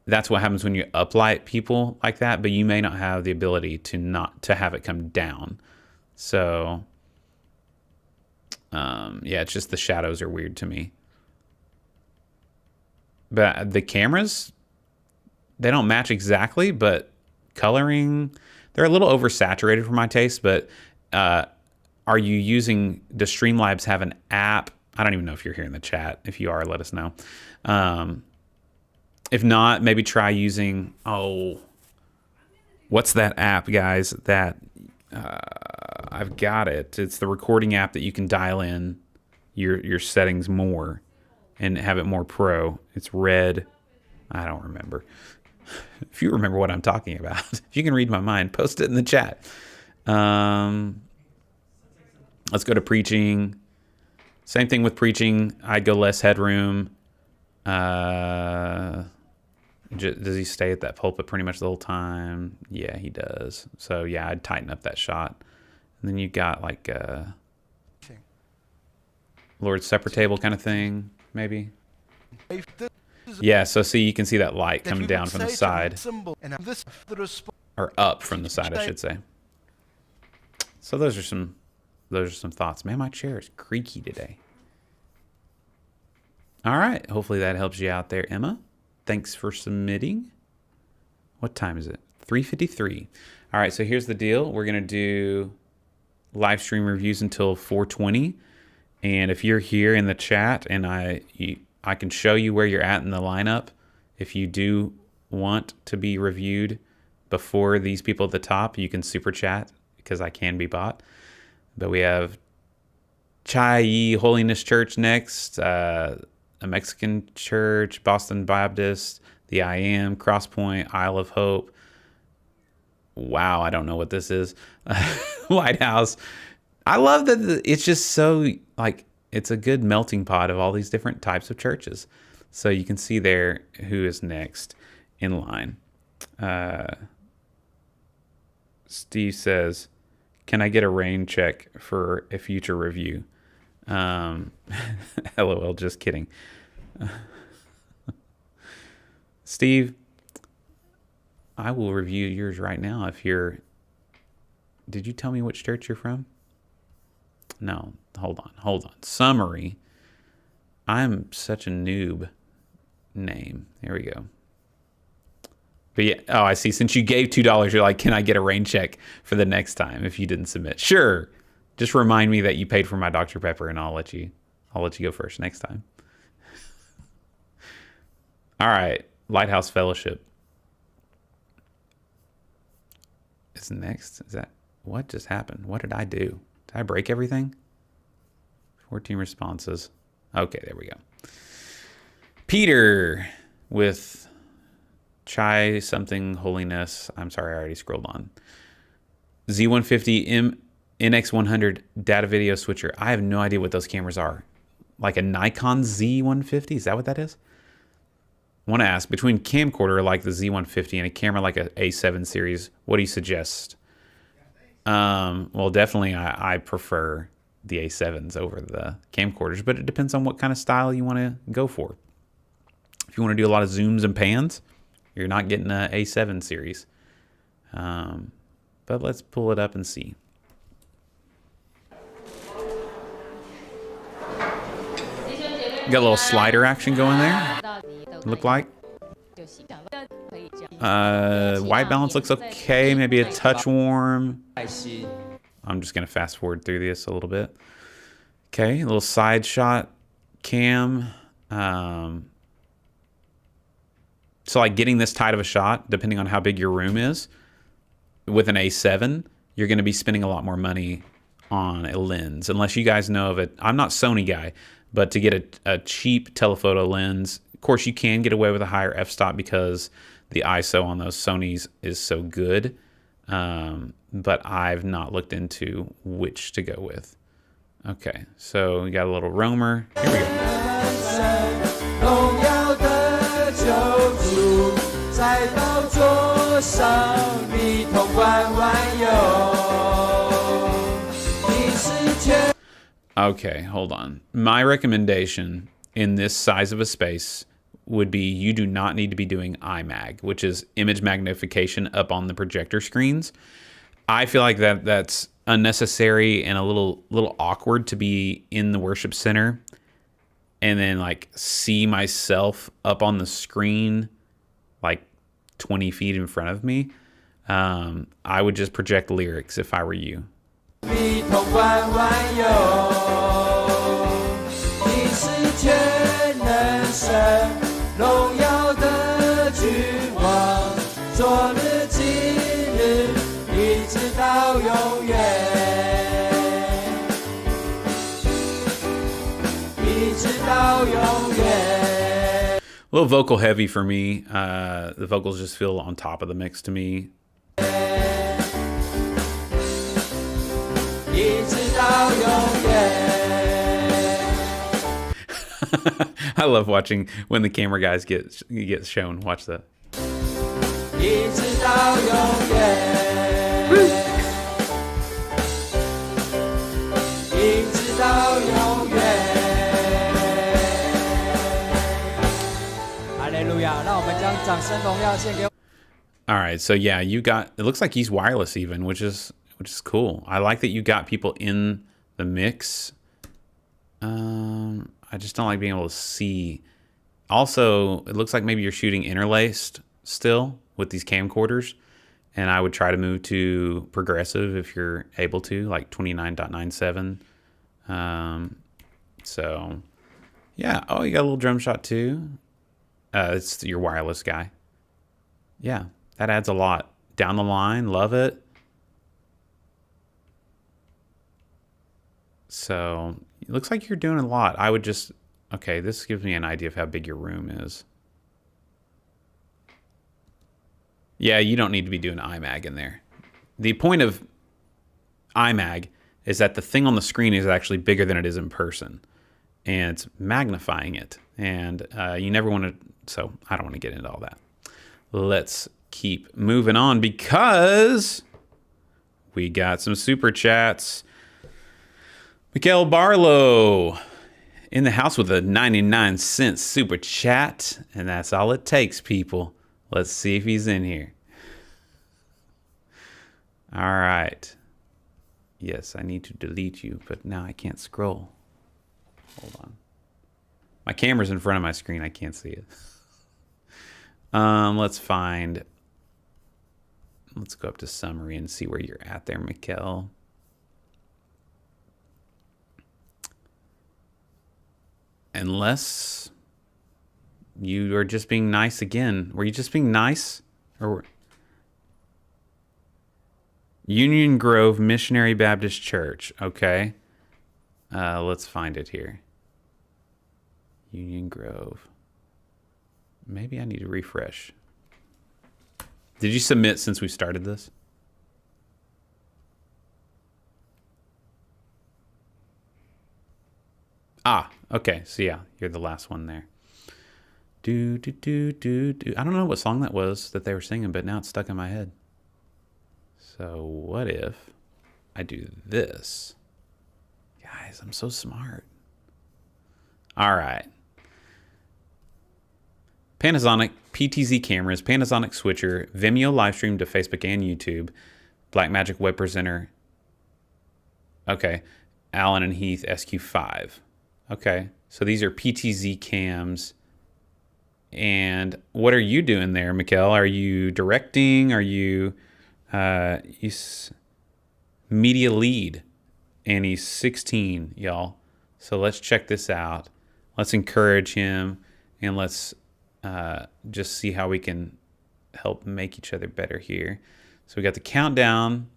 That's what happens when you uplight people like that, but you may not have the ability to have it come down. So, yeah, it's just the shadows are weird to me. But the cameras, they don't match exactly, but coloring, they're a little oversaturated for my taste, but are you using, does Streamlabs have an app? I don't even know if you're here in the chat. If you are, let us know. If not, maybe try using, what's that app, guys? That, I've got it. It's the recording app that you can dial in your settings more and have it more pro. It's red. I don't remember. If you remember what I'm talking about, if you can read my mind, post it in the chat. Let's go to preaching. Same thing with preaching. I'd go less headroom. Does he stay at that pulpit pretty much the whole time? Yeah, he does. So yeah, I'd tighten up that shot. And then you got like Lord's Supper table kind of thing, maybe. Yeah, so see, you can see that light coming down from the side. Or up from the side, I should say. So those are some thoughts. Man, my chair is creaky today. All right, hopefully that helps you out there, Emma. Thanks for submitting. What time is it? 3:53. All right, so here's the deal. We're gonna do live stream reviews until 4:20, and if you're here in the chat and I can show you where you're at in the lineup, if you do want to be reviewed before these people at the top, you can super chat because I can be bought. But we have Chai Holiness Church next, a Mexican church, Boston Baptist, the I Am, Crosspoint, Isle of Hope. Wow, I don't know what this is. Lighthouse. I love that it's just so, like, it's a good melting pot of all these different types of churches. So you can see there who is next in line. Steve says, can I get a rain check for a future review? LOL, just kidding. Steve, I will review yours right now if you're... Did you tell me which church you're from? No, hold on. Summary. I'm such a noob name. There we go. But yeah, oh, I see. Since you gave $2, you're like, can I get a rain check for the next time if you didn't submit? Sure. Just remind me that you paid for my Dr. Pepper and I'll let you go first next time. All right. Lighthouse Fellowship is next. Is that what just happened? What did I do? Did I break everything? 14 responses. Okay, there we go. Peter with Chai something holiness. I'm sorry, I already scrolled on. Z150 NX100 data video switcher. I have no idea what those cameras are. Like a Nikon Z150? Is that what that is? I want to ask, between camcorder like the Z150 and a camera like a A7 series, what do you suggest? Well, definitely I prefer the A7s over the camcorders, but it depends on what kind of style you want to go for. If you want to do a lot of zooms and pans, you're not getting an A7 series. But let's pull it up and see. Got a little slider action going there. Look like. White balance looks okay. Maybe a touch warm. I'm just going to fast forward through this a little bit. Okay, a little side shot cam. So like getting this tight of a shot, depending on how big your room is, with an A7, you're going to be spending a lot more money on a lens. Unless you guys know of it. I'm not Sony guy, but to get a cheap telephoto lens, of course you can get away with a higher f-stop because the ISO on those Sonys is so good. But I've not looked into which to go with. Okay, so we got a little roamer. Here we go. Okay, hold on. My recommendation in this size of a space would be you do not need to be doing IMAG, which is image magnification up on the projector screens. I feel like that's unnecessary and a little awkward to be in the worship center and then like see myself up on the screen like 20 feet in front of me. I would just project lyrics if I were you. A little vocal heavy for me. The vocals just feel on top of the mix to me. I love watching when the camera guys get shown. Watch that. All right, so yeah, you got, it looks like he's wireless even, which is cool. I like that you got people in the mix. I just don't like being able to see. Also, it looks like maybe you're shooting interlaced still with these camcorders, and I would try to move to progressive if you're able to, like 29.97. So yeah. Oh, you got a little drum shot too. It's your wireless guy. Yeah, that adds a lot. Down the line, love it. So it looks like you're doing a lot. I would just, okay, this gives me an idea of how big your room is. Yeah, you don't need to be doing IMAG in there. The point of IMAG is that the thing on the screen is actually bigger than it is in person. And it's magnifying it. And you never want to, so I don't want to get into all that. Let's keep moving on because we got some super chats. Mikael Barlow in the house with a 99-cent super chat. And that's all it takes, people. Let's see if he's in here. All right. Yes, I need to delete you, but now I can't scroll. Hold on. My camera's in front of my screen. I can't see it. Let's go up to summary and see where you're at there, Mikael. Unless you are just being nice again. Were you just being nice? Or Union Grove Missionary Baptist Church. Okay. Let's find it here. Union Grove. Maybe I need to refresh. Did you submit since we started this? Ah, okay. So yeah, you're the last one there. Do. I don't know what song that was that they were singing, but now it's stuck in my head. So what if I do this? Guys, I'm so smart. All right. Panasonic PTZ cameras, Panasonic switcher, Vimeo Livestream to Facebook and YouTube, Blackmagic Web Presenter. Okay. Allen and Heath SQ5. Okay. So these are PTZ cams. And what are you doing there, Mikael? Are you directing? Are you he's media lead, and he's 16, y'all. So let's check this out. Let's encourage him, and let's just see how we can help make each other better here. So we got the countdown.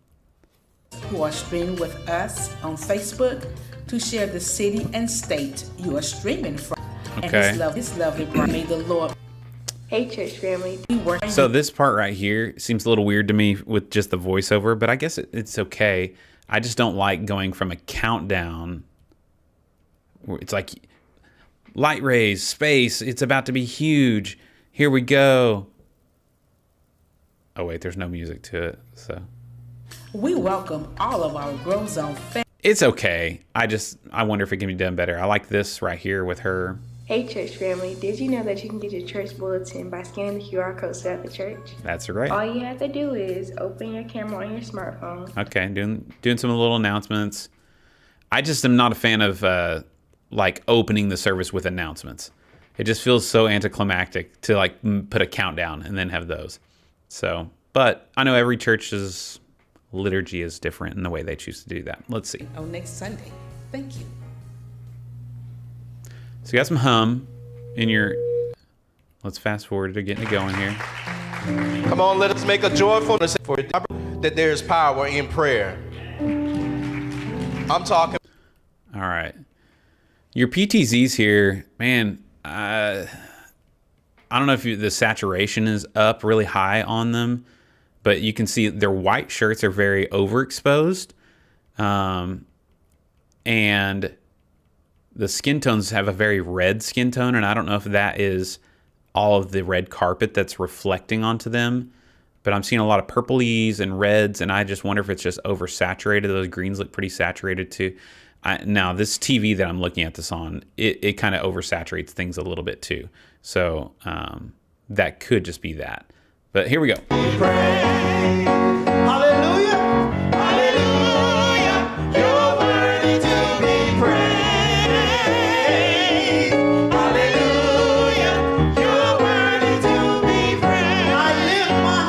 Who are streaming with us on Facebook to share the city and state you are streaming from. Okay. And his lovely bride, may the Lord. Hey, church family. So this part right here seems a little weird to me with just the voiceover, but I guess it's okay. I just don't like going from a countdown. It's like light rays, space, it's about to be huge. Here we go. Oh wait, there's no music to it, so. We welcome all of our Grow Zone fans. It's okay. I wonder if it can be done better. I like this right here with her. Hey church family, did you know that you can get your church bulletin by scanning the QR code set at the church? That's right. All you have to do is open your camera on your smartphone. Okay, doing some little announcements. I just am not a fan of like opening the service with announcements. It just feels so anticlimactic to like put a countdown and then have those. So, but I know every church's liturgy is different in the way they choose to do that. Let's see. On next Sunday. Thank you. So you got some hum in your, let's fast forward to getting it going here. Come on, let us make a joyful for that there is power in prayer. I'm talking. All right. Your PTZs here, man, I don't know if the saturation is up really high on them, but you can see their white shirts are very overexposed. And the skin tones have a very red skin tone, and I don't know if that is all of the red carpet that's reflecting onto them, but I'm seeing a lot of purplies and reds, and I just wonder if it's just oversaturated. Those greens look pretty saturated too. Now, this TV that I'm looking at this on, it kind of oversaturates things a little bit too. So that could just be that. But here we go. Hallelujah. Hallelujah. You're worthy to be praised. Hallelujah. You're worthy to be praised. I lift my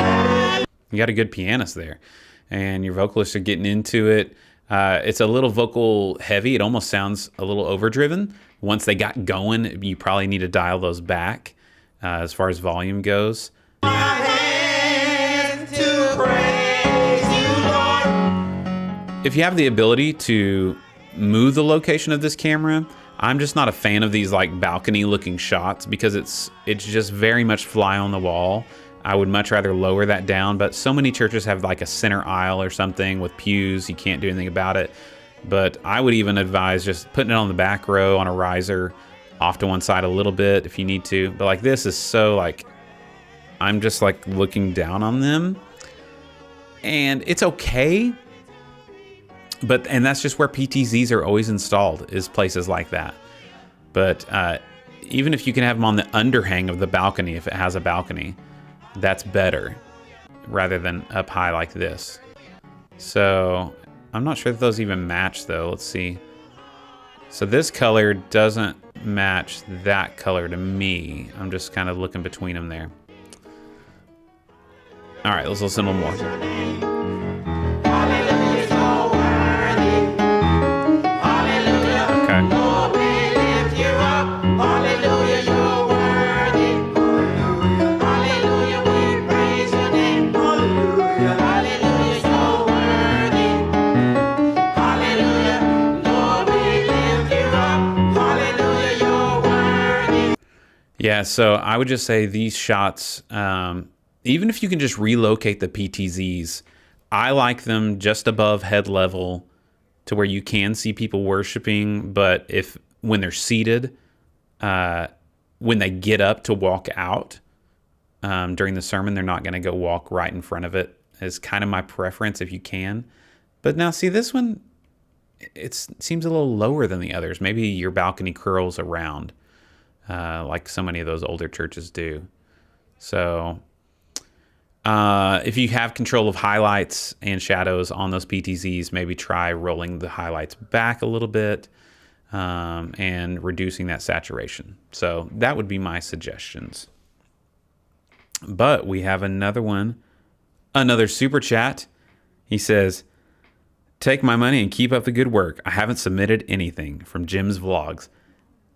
hands. You got a good pianist there, and your vocalists are getting into it. It's a little vocal heavy. It almost sounds a little overdriven. Once they got going, you probably need to dial those back as far as volume goes. If you have the ability to move the location of this camera, I'm just not a fan of these like balcony looking shots because it's just very much fly on the wall. I would much rather lower that down, but so many churches have like a center aisle or something with pews. You can't do anything about it. But I would even advise just putting it on the back row on a riser off to one side a little bit if you need to. But like this is so like, I'm just like looking down on them, and it's okay. And that's just where PTZs are always installed, is places like that. But even if you can have them on the underhang of the balcony, if it has a balcony, that's better rather than up high like this. So I'm not sure that those even match though. Let's see. So this color doesn't match that color to me. I'm just kind of looking between them there. All right, let's listen a little more. Yeah, so I would just say these shots, even if you can just relocate the PTZs, I like them just above head level to where you can see people worshiping, but when they're seated, when they get up to walk out during the sermon, they're not going to go walk right in front of it, is kind of my preference if you can. But now see this one, it seems a little lower than the others. Maybe your balcony curls around. Like so many of those older churches do. So if you have control of highlights and shadows on those PTZs, maybe try rolling the highlights back a little bit and reducing that saturation. So that would be my suggestions. But we have another one, another super chat. He says, "Take my money and keep up the good work. I haven't submitted anything," from Jim's Vlogs.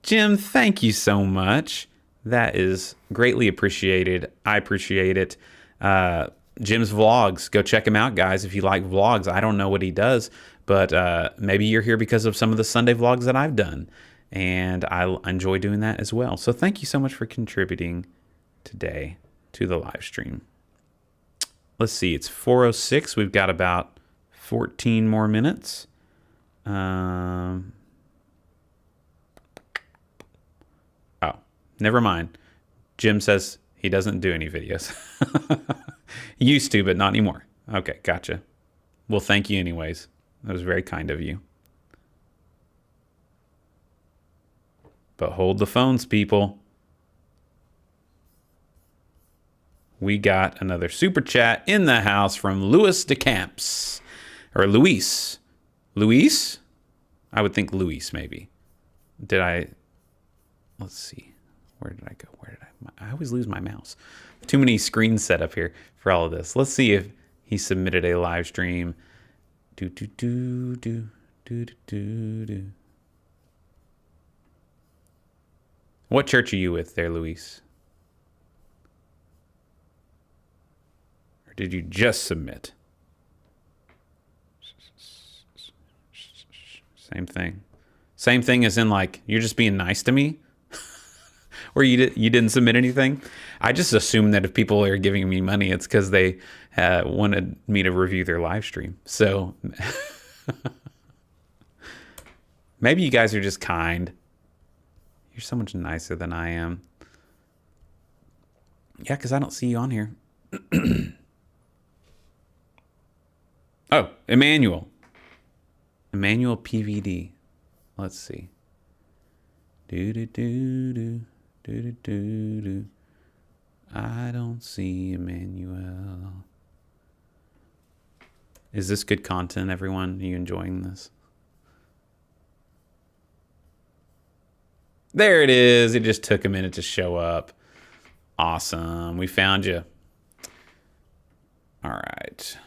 Jim, thank you so much. That is greatly appreciated. I appreciate it. Jim's Vlogs, go check him out, guys, if you like vlogs. I don't know what he does, but maybe you're here because of some of the Sunday vlogs that I've done, and I enjoy doing that as well. So thank you so much for contributing today to the live stream. Let's see, it's 4:06. We've got about 14 more minutes. Never mind. Jim says he doesn't do any videos. He used to, but not anymore. Okay, gotcha. Well, thank you anyways. That was very kind of you. But hold the phones, people. We got another super chat in the house from Louis DeCamps. Or Luis. Luis? I would think Luis, maybe. Let's see. Where did I go? I always lose my mouse. Too many screens set up here for all of this. Let's see if he submitted a live stream. What church are you with there, Luis? Or did you just submit? Same thing. Same thing as in, like, you're just being nice to me? Or you didn't submit anything? I just assume that if people are giving me money, it's because they wanted me to review their live stream. So maybe you guys are just kind. You're so much nicer than I am. Yeah, because I don't see you on here. Oh, Emmanuel. Emmanuel PVD. Let's see. I don't see Emmanuel. Is this good content, everyone? Are you enjoying this? There it is. It just took a minute to show up. Awesome. We found you. All right.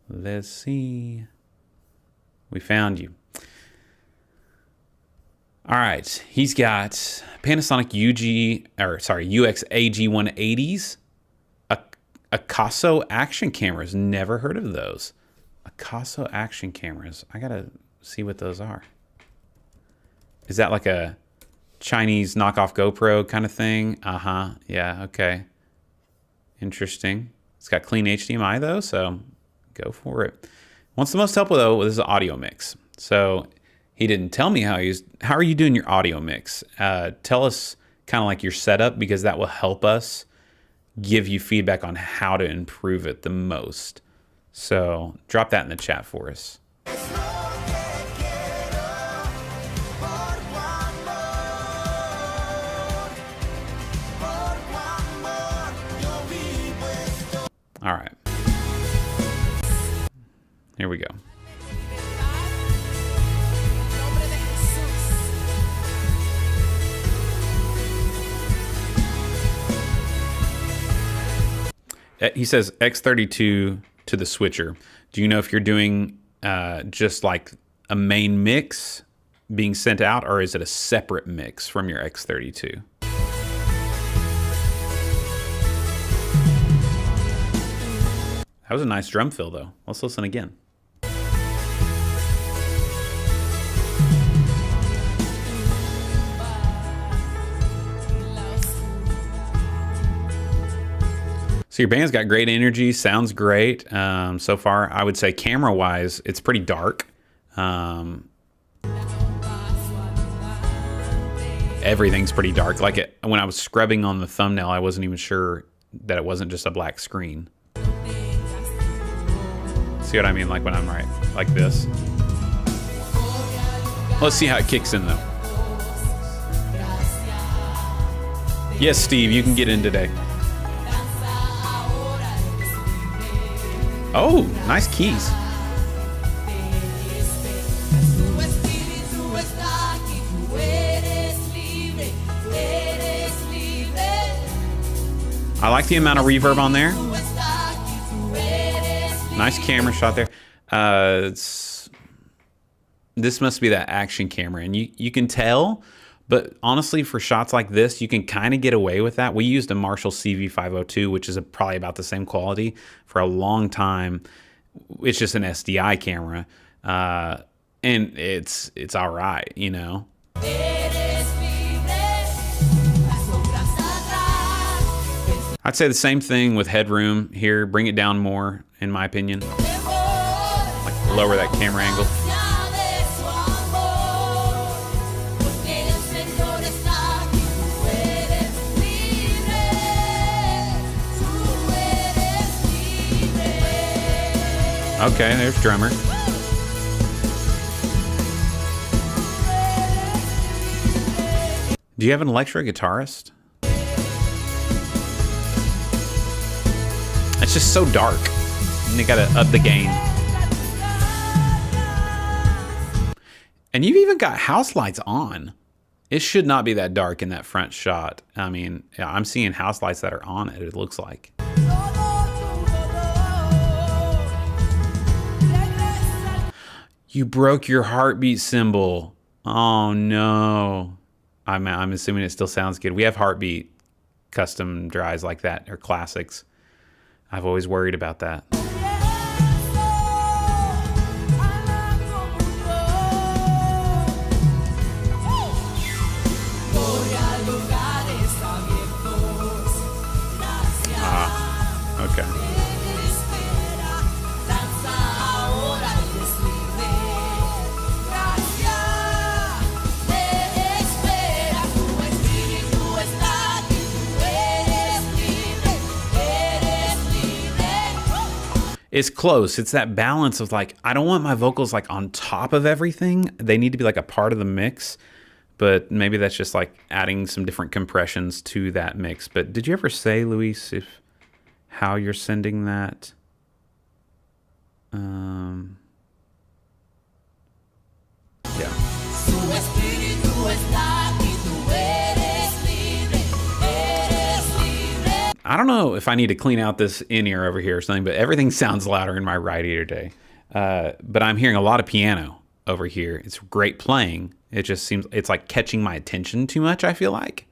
Let's see. We found you. All right. He's got Panasonic UX AG180s. Akaso action cameras. Never heard of those. Akaso action cameras. I gotta see what those are. Is that like a Chinese knockoff GoPro kind of thing? Yeah, okay. Interesting. It's got clean HDMI though, so go for it. Wants the most help though with his audio mix. So he didn't tell me how are you doing your audio mix? Tell us kind of like your setup, because that will help us give you feedback on how to improve it the most. So drop that in the chat for us. All right. Here we go. He says X32 to the switcher. Do you know if you're doing just like a main mix being sent out, or is it a separate mix from your X32? That was a nice drum fill though. Let's listen again. So your band's got great energy, sounds great. So far, I would say camera-wise, it's pretty dark. Everything's pretty dark. Like when I was scrubbing on the thumbnail, I wasn't even sure that it wasn't just a black screen. See what I mean? Like when I'm right, like this. Let's see how it kicks in though. Yes, Steve, you can get in today. Oh, nice keys. I like the amount of reverb on there. Nice camera shot there. This must be that action camera, and you can tell, but honestly, for shots like this, you can kind of get away with that. We used a Marshall CV502, which is probably about the same quality for a long time. It's just an SDI camera, and it's all right, you know. I'd say the same thing with headroom here. Bring it down more, in my opinion. Like lower that camera angle. Okay, there's drummer. Do you have an electric guitarist? It's just so dark. And you gotta up the gain. And you've even got house lights on. It should not be that dark in that front shot. I mean, yeah, I'm seeing house lights that are on it looks like. You broke your heartbeat symbol. Oh no. I'm assuming it still sounds good. We have heartbeat custom dries like that, or classics. I've always worried about that. Okay. It's close. It's that balance of like, I don't want my vocals like on top of everything. They need to be like a part of the mix, but maybe that's just like adding some different compressions to that mix. But did you ever say, Luis, if how you're sending that? Yeah. I don't know if I need to clean out this in-ear over here or something, but everything sounds louder in my right ear today. But I'm hearing a lot of piano over here. It's great playing. It just seems, it's like catching my attention too much, I feel like.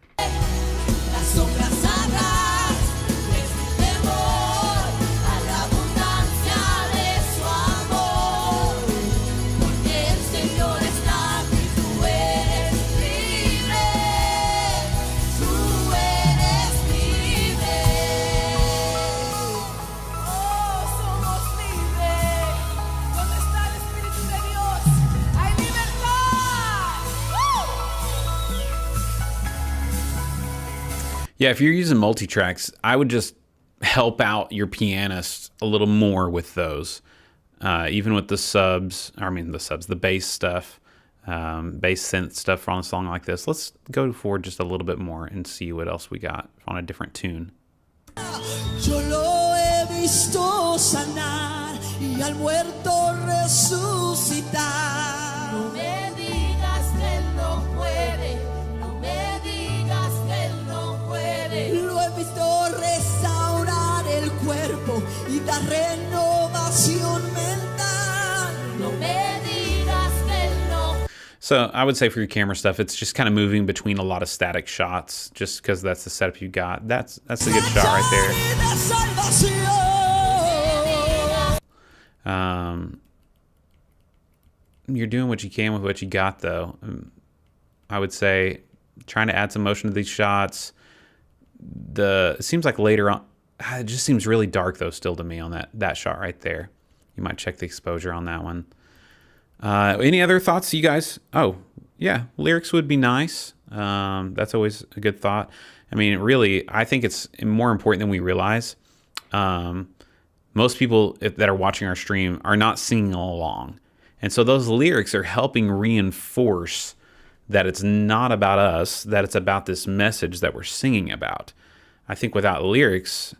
Yeah, if you're using multi-tracks, I would just help out your pianist a little more with those. Even with the the bass stuff, bass synth stuff on a song like this. Let's go forward just a little bit more and see what else we got on a different tune. Yo lo he visto sanar y al muerto resucitar. No me digas que él no puede, no me digas que él no puede. Lo he visto restaurar el cuerpo y dar renovación mental. No me digas que él no. So I would say for your camera stuff, it's just kind of moving between a lot of static shots, just because that's the setup you got. That's a good shot right there. You're doing what you can with what you got, though. I would say trying to add some motion to these shots. It seems like later on, it just seems really dark though still to me on that shot right there. You might check the exposure on that one. Any other thoughts, you guys? Oh, yeah, lyrics would be nice. That's always a good thought. I mean, really, I think it's more important than we realize. Most people that are watching our stream are not singing along. And so those lyrics are helping reinforce that it's not about us, that it's about this message that we're singing about. I think without lyrics,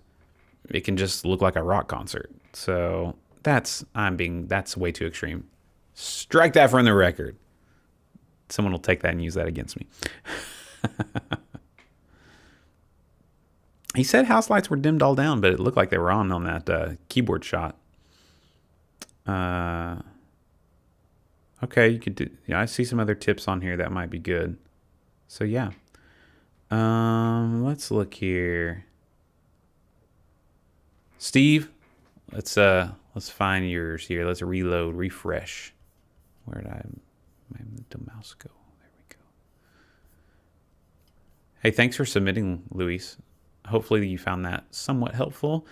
it can just look like a rock concert. So that's way too extreme. Strike that from the record. Someone will take that and use that against me. He said house lights were dimmed all down, but it looked like they were on that keyboard shot. Okay, you could do. Yeah, I see some other tips on here that might be good. So yeah, let's look here. Steve, let's find yours here. Let's reload, refresh. Where did the mouse go? There we go. Hey, thanks for submitting, Luis. Hopefully you found that somewhat helpful.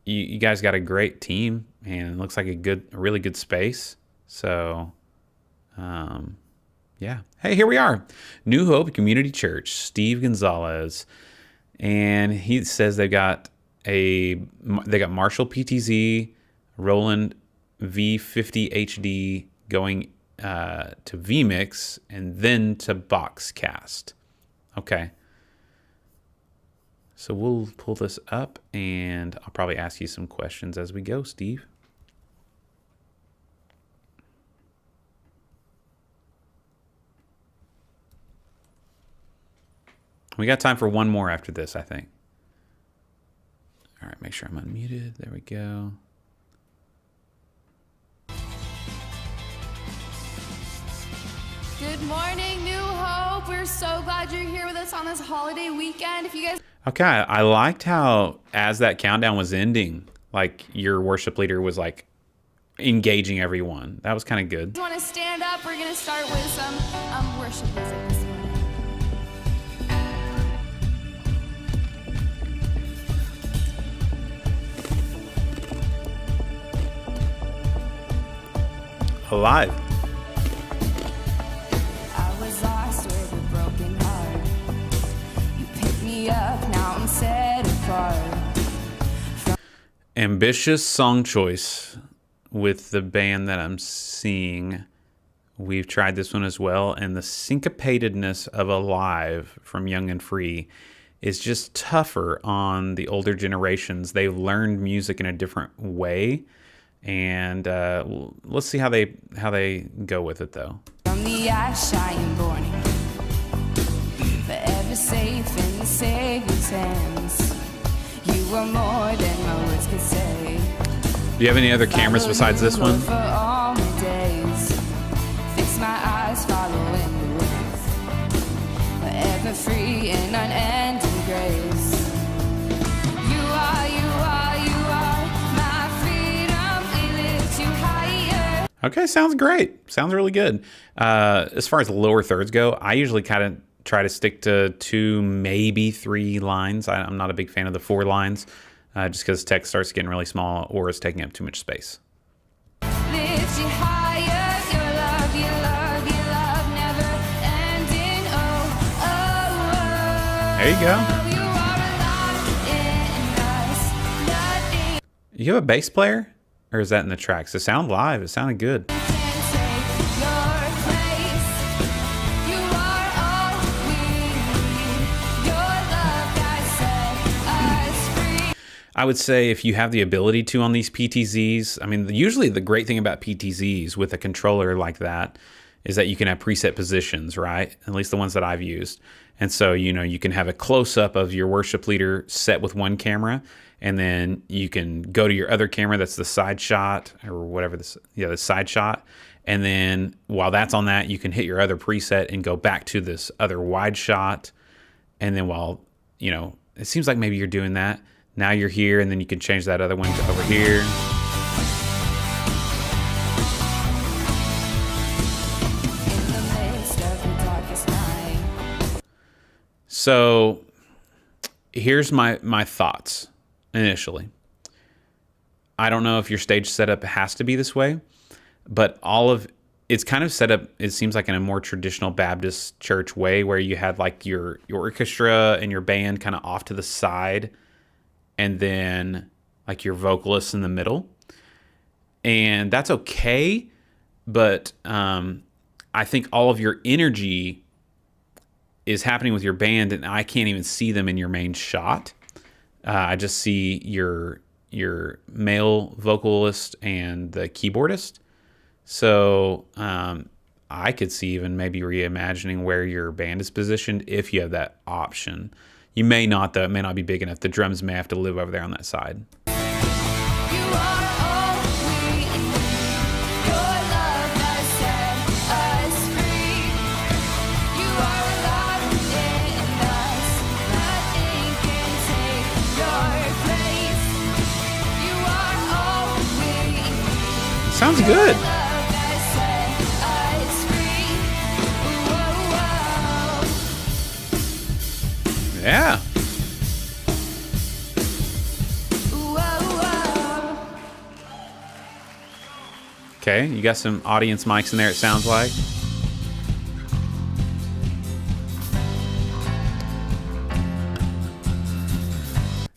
You guys got a great team, and it looks like a really good space. So, yeah. Hey, here we are. New Hope Community Church, Steve Gonzalez. And he says they got Marshall PTZ, Roland V50 HD going to vMix and then to Boxcast. Okay. So we'll pull this up, and I'll probably ask you some questions as we go, Steve. We got time for one more after this, I think. All right, make sure I'm unmuted. There we go. Good morning, New Hope. We're so glad you're here with us on this holiday weekend. If you guys Okay, I liked how as that countdown was ending, like your worship leader was like engaging everyone. That was kind of good. want to stand up, we're going to start with some worship music this morning. Alive. I was lost with a broken heart. You picked me up, now I'm set apart. Ambitious song choice with the band that I'm seeing. We've tried this one as well, and the syncopatedness of Alive from Young and Free is just tougher on the older generations. They've learned music in a different way, and let's see how they go with it though. From the ash I am born, forever safe in the Savior's hands. You are more than my words could say. Do you have any other cameras besides this one? For all my days, fix my eyes following the ways, forever free in unending grace. You are my freedom. We lift you higher. Okay, sounds great. Sounds really good. As far as the lower thirds go, I usually kind of try to stick to 2, maybe 3 lines. I'm not a big fan of the 4 lines, just because text starts getting really small or is taking up too much space. Lift you higher. Your love, never ending. Oh, oh, oh. There you go. You are alive in us. Nothing You have a bass player? Or is that in the tracks? It sounded live. It sounded good. can take your place. You are all we need. Your love that set us free. I would say if you have the ability to on these PTZs, I mean, usually the great thing about PTZs with a controller like that is that you can have preset positions, right? At least the ones that I've used. And so, you can have a close-up of your worship leader set with one camera, and then you can go to your other camera that's the side shot or whatever, the side shot. And then while that's on that, you can hit your other preset and go back to this other wide shot. And then while, it seems like maybe you're doing that. Now you're here, and then you can change that other one to over here. In the midst of the darkest night. So here's my thoughts initially. I don't know if your stage setup has to be this way, but it's kind of set up, it seems like in a more traditional Baptist church way, where you had like your orchestra and your band kind of off to the side, and then like your vocalists in the middle. And that's okay, but I think all of your energy is happening with your band, and I can't even see them in your main shot. I just see your male vocalist and the keyboardist. So I could see even maybe reimagining where your band is positioned if you have that option. You may not, though. It may not be big enough. The drums may have to live over there on that side. You are all we need. Your love has set us free. You are alive in us. Nothing can take your place. You are all we need. Sounds good. Your love has set us free. Whoa, whoa. Yeah. Okay, you got some audience mics in there, it sounds like.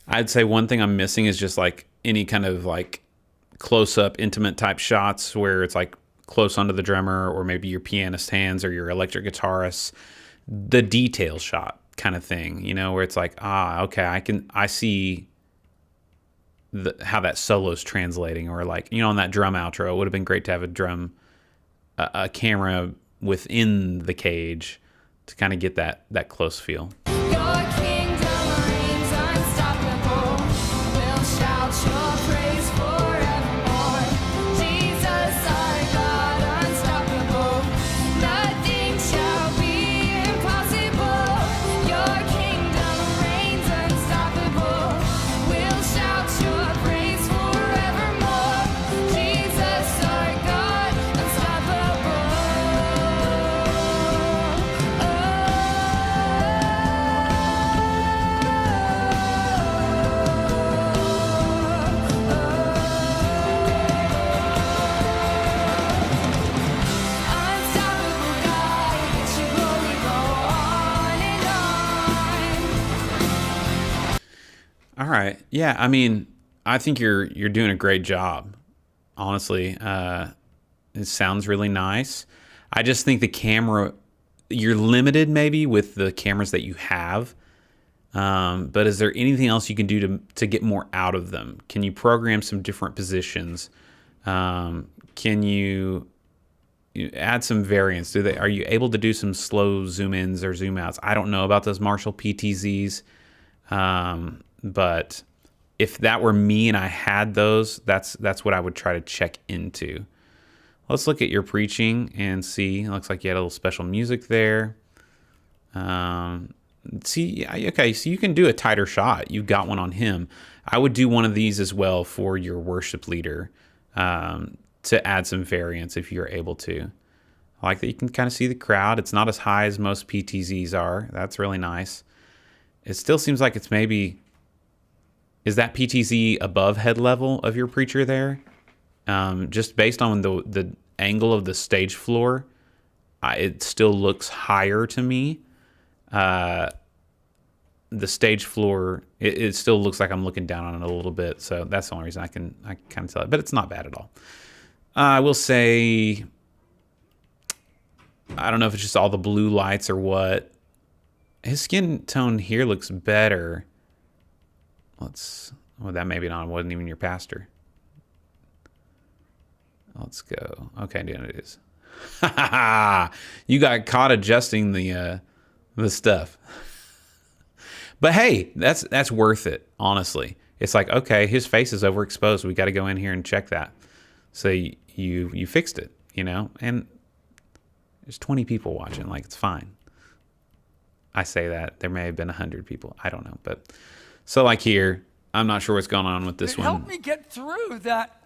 I'd say one thing I'm missing is just like any kind of like close-up intimate type shots where it's like close onto the drummer or maybe your pianist hands or your electric guitarist. The detail shot kind of thing, you know, where it's like, okay, I see how that solo's translating, or like, you know, on that drum outro, it would have been great to have a camera within the cage to kind of get that close feel. Your kingdom reigns unstoppable. We'll shout your praise forevermore. Jesus, our God, unstoppable. Nothing shall be impossible. Your kingdom reigns unstoppable. We'll shout your praise forevermore. Jesus, our God, unstoppable. All right. Yeah, I mean, I think you're doing a great job. Honestly, it sounds really nice. I just think the camera, you're limited maybe with the cameras that you have. But is there anything else you can do to get more out of them? Can you program some different positions? Can you add some variance? Are you able to do some slow zoom ins or zoom outs? I don't know about those Marshall PTZs. But if that were me and I had those, that's what I would try to check into. Let's look at your preaching and see. It looks like you had a little special music there. See, okay, so you can do a tighter shot. You've got one on him. I would do one of these as well for your worship leader, to add some variance if you're able to. I like that you can kind of see the crowd. It's not as high as most PTZs are. That's really nice. It still seems like it's maybe... Is that PTZ above head level of your preacher there? Just based on the angle of the stage floor, it still looks higher to me. The stage floor, it still looks like I'm looking down on it a little bit. So that's the only reason I can kind of tell it. But it's not bad at all. I will say, I don't know if it's just all the blue lights or what. His skin tone here looks better. Well, that maybe not. It wasn't even your pastor. Let's go. Okay, then it is. You got caught adjusting the stuff. But hey, that's worth it, honestly. It's like, okay, his face is overexposed. We got to go in here and check that. So you fixed it, you know? And there's 20 people watching. Like, it's fine. I say that. There may have been 100 people. I don't know. But so like here, I'm not sure what's going on with this one. Help me get through that.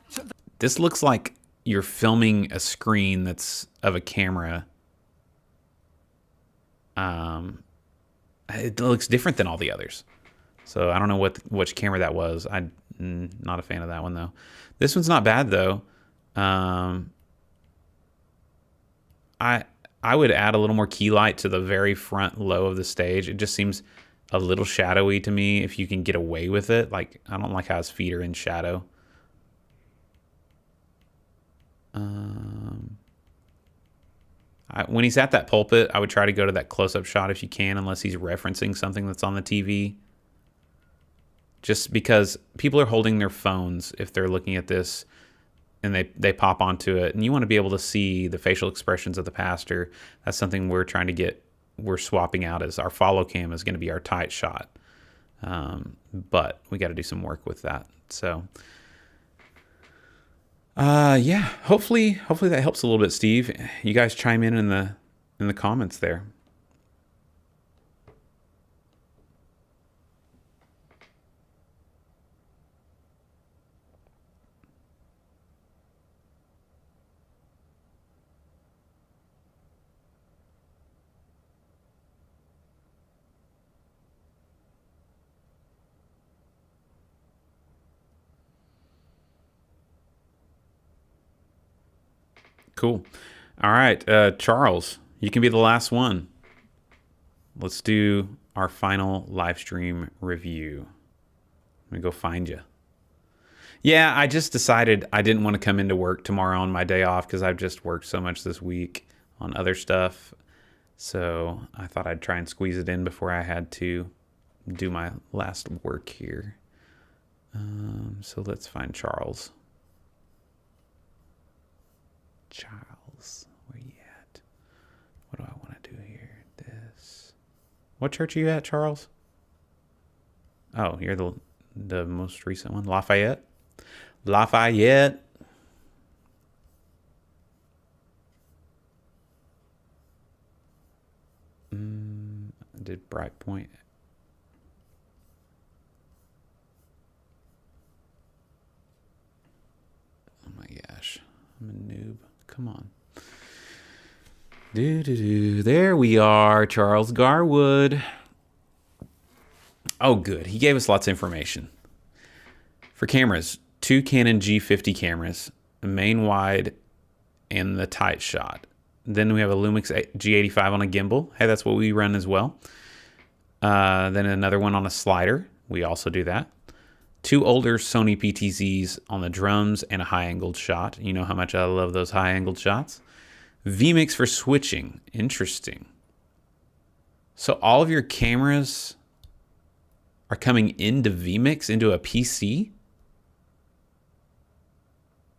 This looks like you're filming a screen that's of a camera. It looks different than all the others. So I don't know which camera that was. I'm not a fan of that one, though. This one's not bad, though. I would add a little more key light to the very front low of the stage. It just seems a little shadowy to me if you can get away with it. Like, I don't like how his feet are in shadow. When he's at that pulpit, I would try to go to that close-up shot if you can, unless he's referencing something that's on the TV. Just because people are holding their phones if they're looking at this, and they pop onto it, and you want to be able to see the facial expressions of the pastor. That's something we're trying to get. We're swapping out as our follow cam is going to be our tight shot, but we got to do some work with that. So, yeah, hopefully that helps a little bit, Steve. You guys chime in the comments there. Cool. All right, Charles, you can be the last one. Let's do our final live stream review. Let me go find you. Yeah, I just decided I didn't want to come into work tomorrow on my day off because I've just worked so much this week on other stuff. So I thought I'd try and squeeze it in before I had to do my last work here. So let's find Charles. Charles, where you at? What do I want to do here? This. What church are you at, Charles? Oh, you're the most recent one. Lafayette? Lafayette. I did Brightpoint. Oh my gosh. I'm a noob. Come on. There we are, Charles Garwood. Oh, good. He gave us lots of information. For cameras, 2 Canon G50 cameras, the main wide and the tight shot. Then we have a Lumix G85 on a gimbal. Hey, that's what we run as well. Then another one on a slider. We also do that. 2 older Sony PTZs on the drums and a high-angled shot. You know how much I love those high-angled shots. vMix for switching. Interesting. So all of your cameras are coming into vMix, into a PC?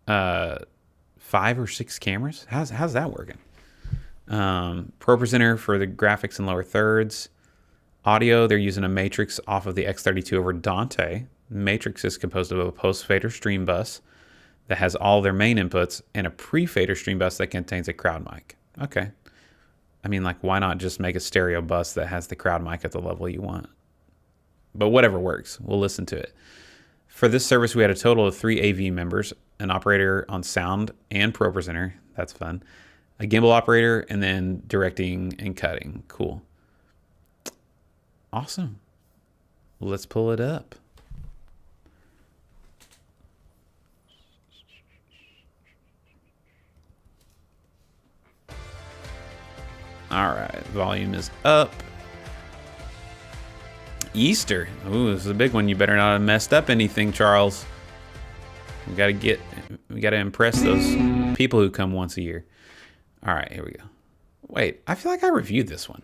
5 or 6 cameras? How's that working? Pro Presenter for the graphics and lower thirds. Audio, they're using a Matrix off of the X32 over Dante. Matrix is composed of a post-fader stream bus that has all their main inputs and a pre-fader stream bus that contains a crowd mic. Okay. I mean, like, why not just make a stereo bus that has the crowd mic at the level you want? But whatever works, we'll listen to it. For this service, we had a total of 3 AV members, an operator on sound and Pro Presenter. That's fun. A gimbal operator, and then directing and cutting. Cool. Awesome. Let's pull it up. All right, volume is up. Easter. Ooh, this is a big one. You better not have messed up anything, Charles. We gotta impress those people who come once a year. All right, here we go. Wait, I feel like I reviewed this one.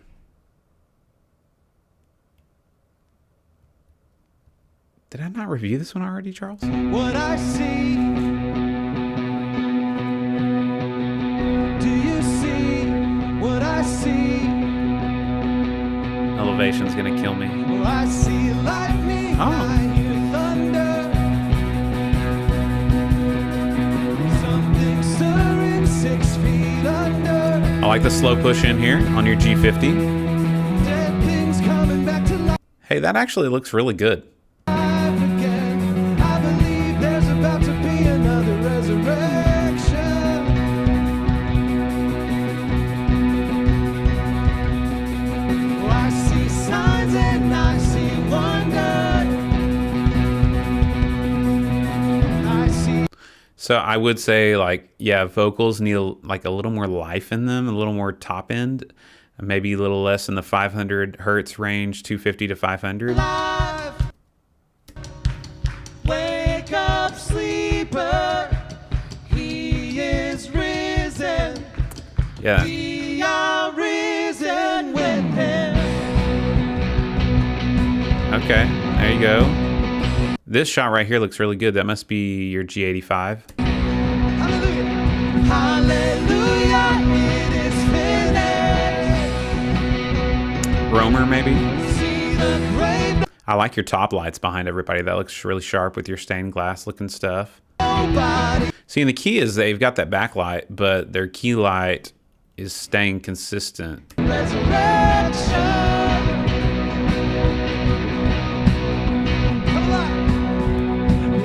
Did I not review this one already, Charles? What I see. Do you see what I see? Elevation's gonna kill me. Well, I see lightning. I hear thunder. Something stirring 6 feet under. I like the slow push in here on your G50. Dead things coming back to life. Hey, that actually looks really good. Again. I believe there's about to be another resurrection. Oh, I see signs and I see wonder. I see. So I would say, like, yeah, vocals need like a little more life in them, a little more top end, maybe a little less in the 500 hertz range, 250 to 500. Wake up, sleeper. He is risen. Yeah. We are risen with him. Okay, there you go. This shot right here looks really good. That must be your G85. Hallelujah. Hallelujah. It is finished. Roamer, maybe? See the grave. I like your top lights behind everybody. That looks really sharp with your stained glass looking stuff. Nobody. See, and the key is they've got that backlight, but their key light is staying consistent. Resurrection.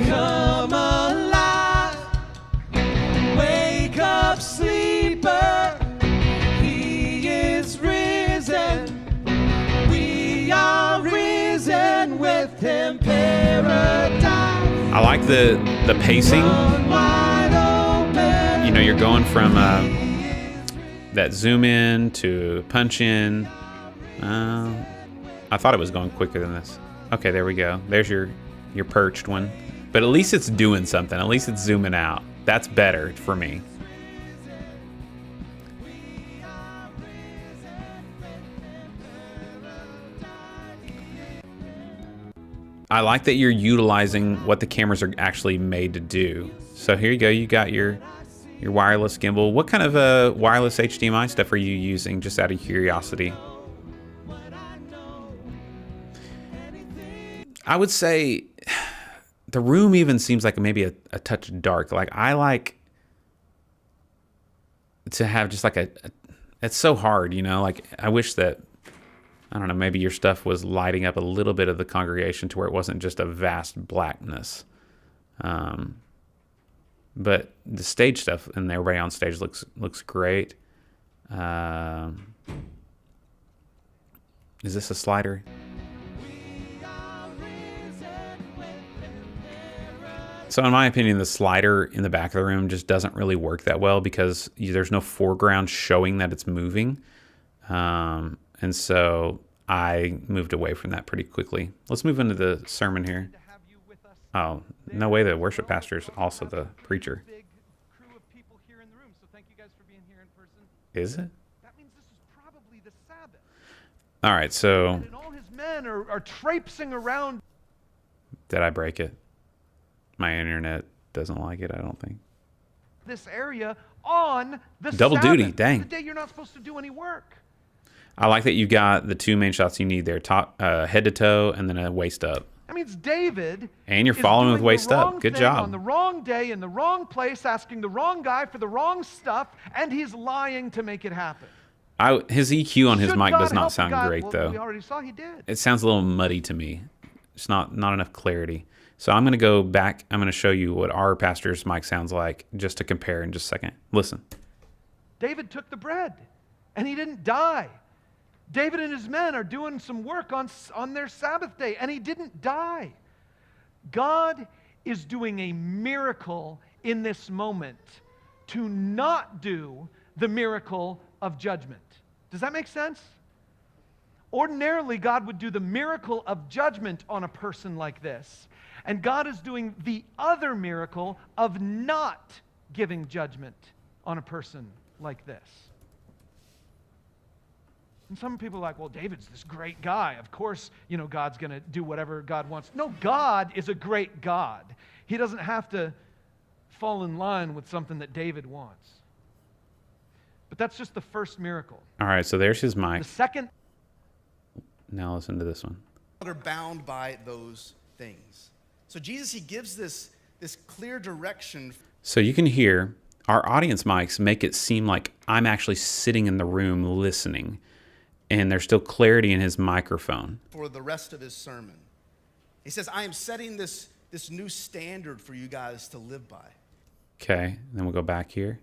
Come alive. Wake up, sleeper. He is risen. We are risen with him. Paradise. I like the pacing. Wide open. You know, you're going from that zoom in to punch in. I thought it was going quicker than this. Okay, there we go. There's your perched one. But at least it's doing something. At least it's zooming out. That's better for me. I like that you're utilizing what the cameras are actually made to do. So here you go. You got your wireless gimbal. What kind of wireless HDMI stuff are you using, just out of curiosity? I would say the room even seems like maybe a touch dark. Like, I like to have just like it's so hard, you know? Like, I wish that, I don't know, maybe your stuff was lighting up a little bit of the congregation to where it wasn't just a vast blackness. But the stage stuff and everybody on stage looks great. Is this a slider? So in my opinion, the slider in the back of the room just doesn't really work that well because there's no foreground showing that it's moving. And so I moved away from that pretty quickly. Let's move into the sermon here. Oh, no way, the worship pastor is also the preacher. Is it? That means this is probably the Sabbath. All right, so... And all his men are traipsing around. Did I break it? My internet doesn't like it, I don't think. This area on the Double Sabbath, duty, dang. the day you're not supposed to do any work. I like that you got the two main shots you need there, top, head to toe, and then a waist up. That means David. And you're following with waist up. Good job. On the wrong day, in the wrong place, asking the wrong guy for the wrong stuff, and he's lying to make it happen. His EQ on his mic does not sound great, well, though. We already saw he did. It sounds a little muddy to me. It's not enough clarity. So I'm going to go back. I'm going to show you what our pastor's mic sounds like, just to compare in just a second. Listen. David took the bread, and he didn't die. David and his men are doing some work on their Sabbath day, and he didn't die. God is doing a miracle in this moment to not do the miracle of judgment. Does that make sense? Ordinarily, God would do the miracle of judgment on a person like this, and God is doing the other miracle of not giving judgment on a person like this. And some people are like, well, David's this great guy. Of course, God's going to do whatever God wants. No, God is a great God. He doesn't have to fall in line with something that David wants. But that's just the first miracle. All right, so there's his mic. The second. Now listen to this one. Are bound by those things. So Jesus, he gives this clear direction. So you can hear our audience mics make it seem like I'm actually sitting in the room listening. And there's still clarity in his microphone. For the rest of his sermon. He says, I am setting this new standard for you guys to live by. Okay, then we'll go back here.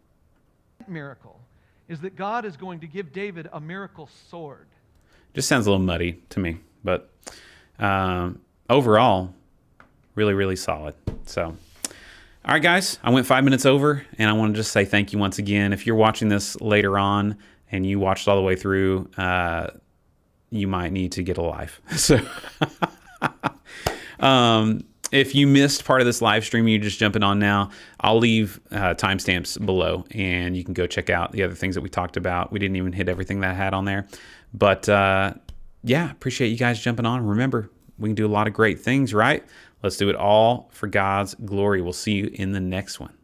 Miracle is that God is going to give David a miracle sword. Just sounds a little muddy to me, but overall, really, really solid. So, all right, guys, I went 5 minutes over, and I want to just say thank you once again. If you're watching this later on, and you watched all the way through, you might need to get a life. So if you missed part of this live stream, you're just jumping on now, I'll leave timestamps below, and you can go check out the other things that we talked about. We didn't even hit everything that I had on there. But yeah, appreciate you guys jumping on. Remember, we can do a lot of great things, right? Let's do it all for God's glory. We'll see you in the next one.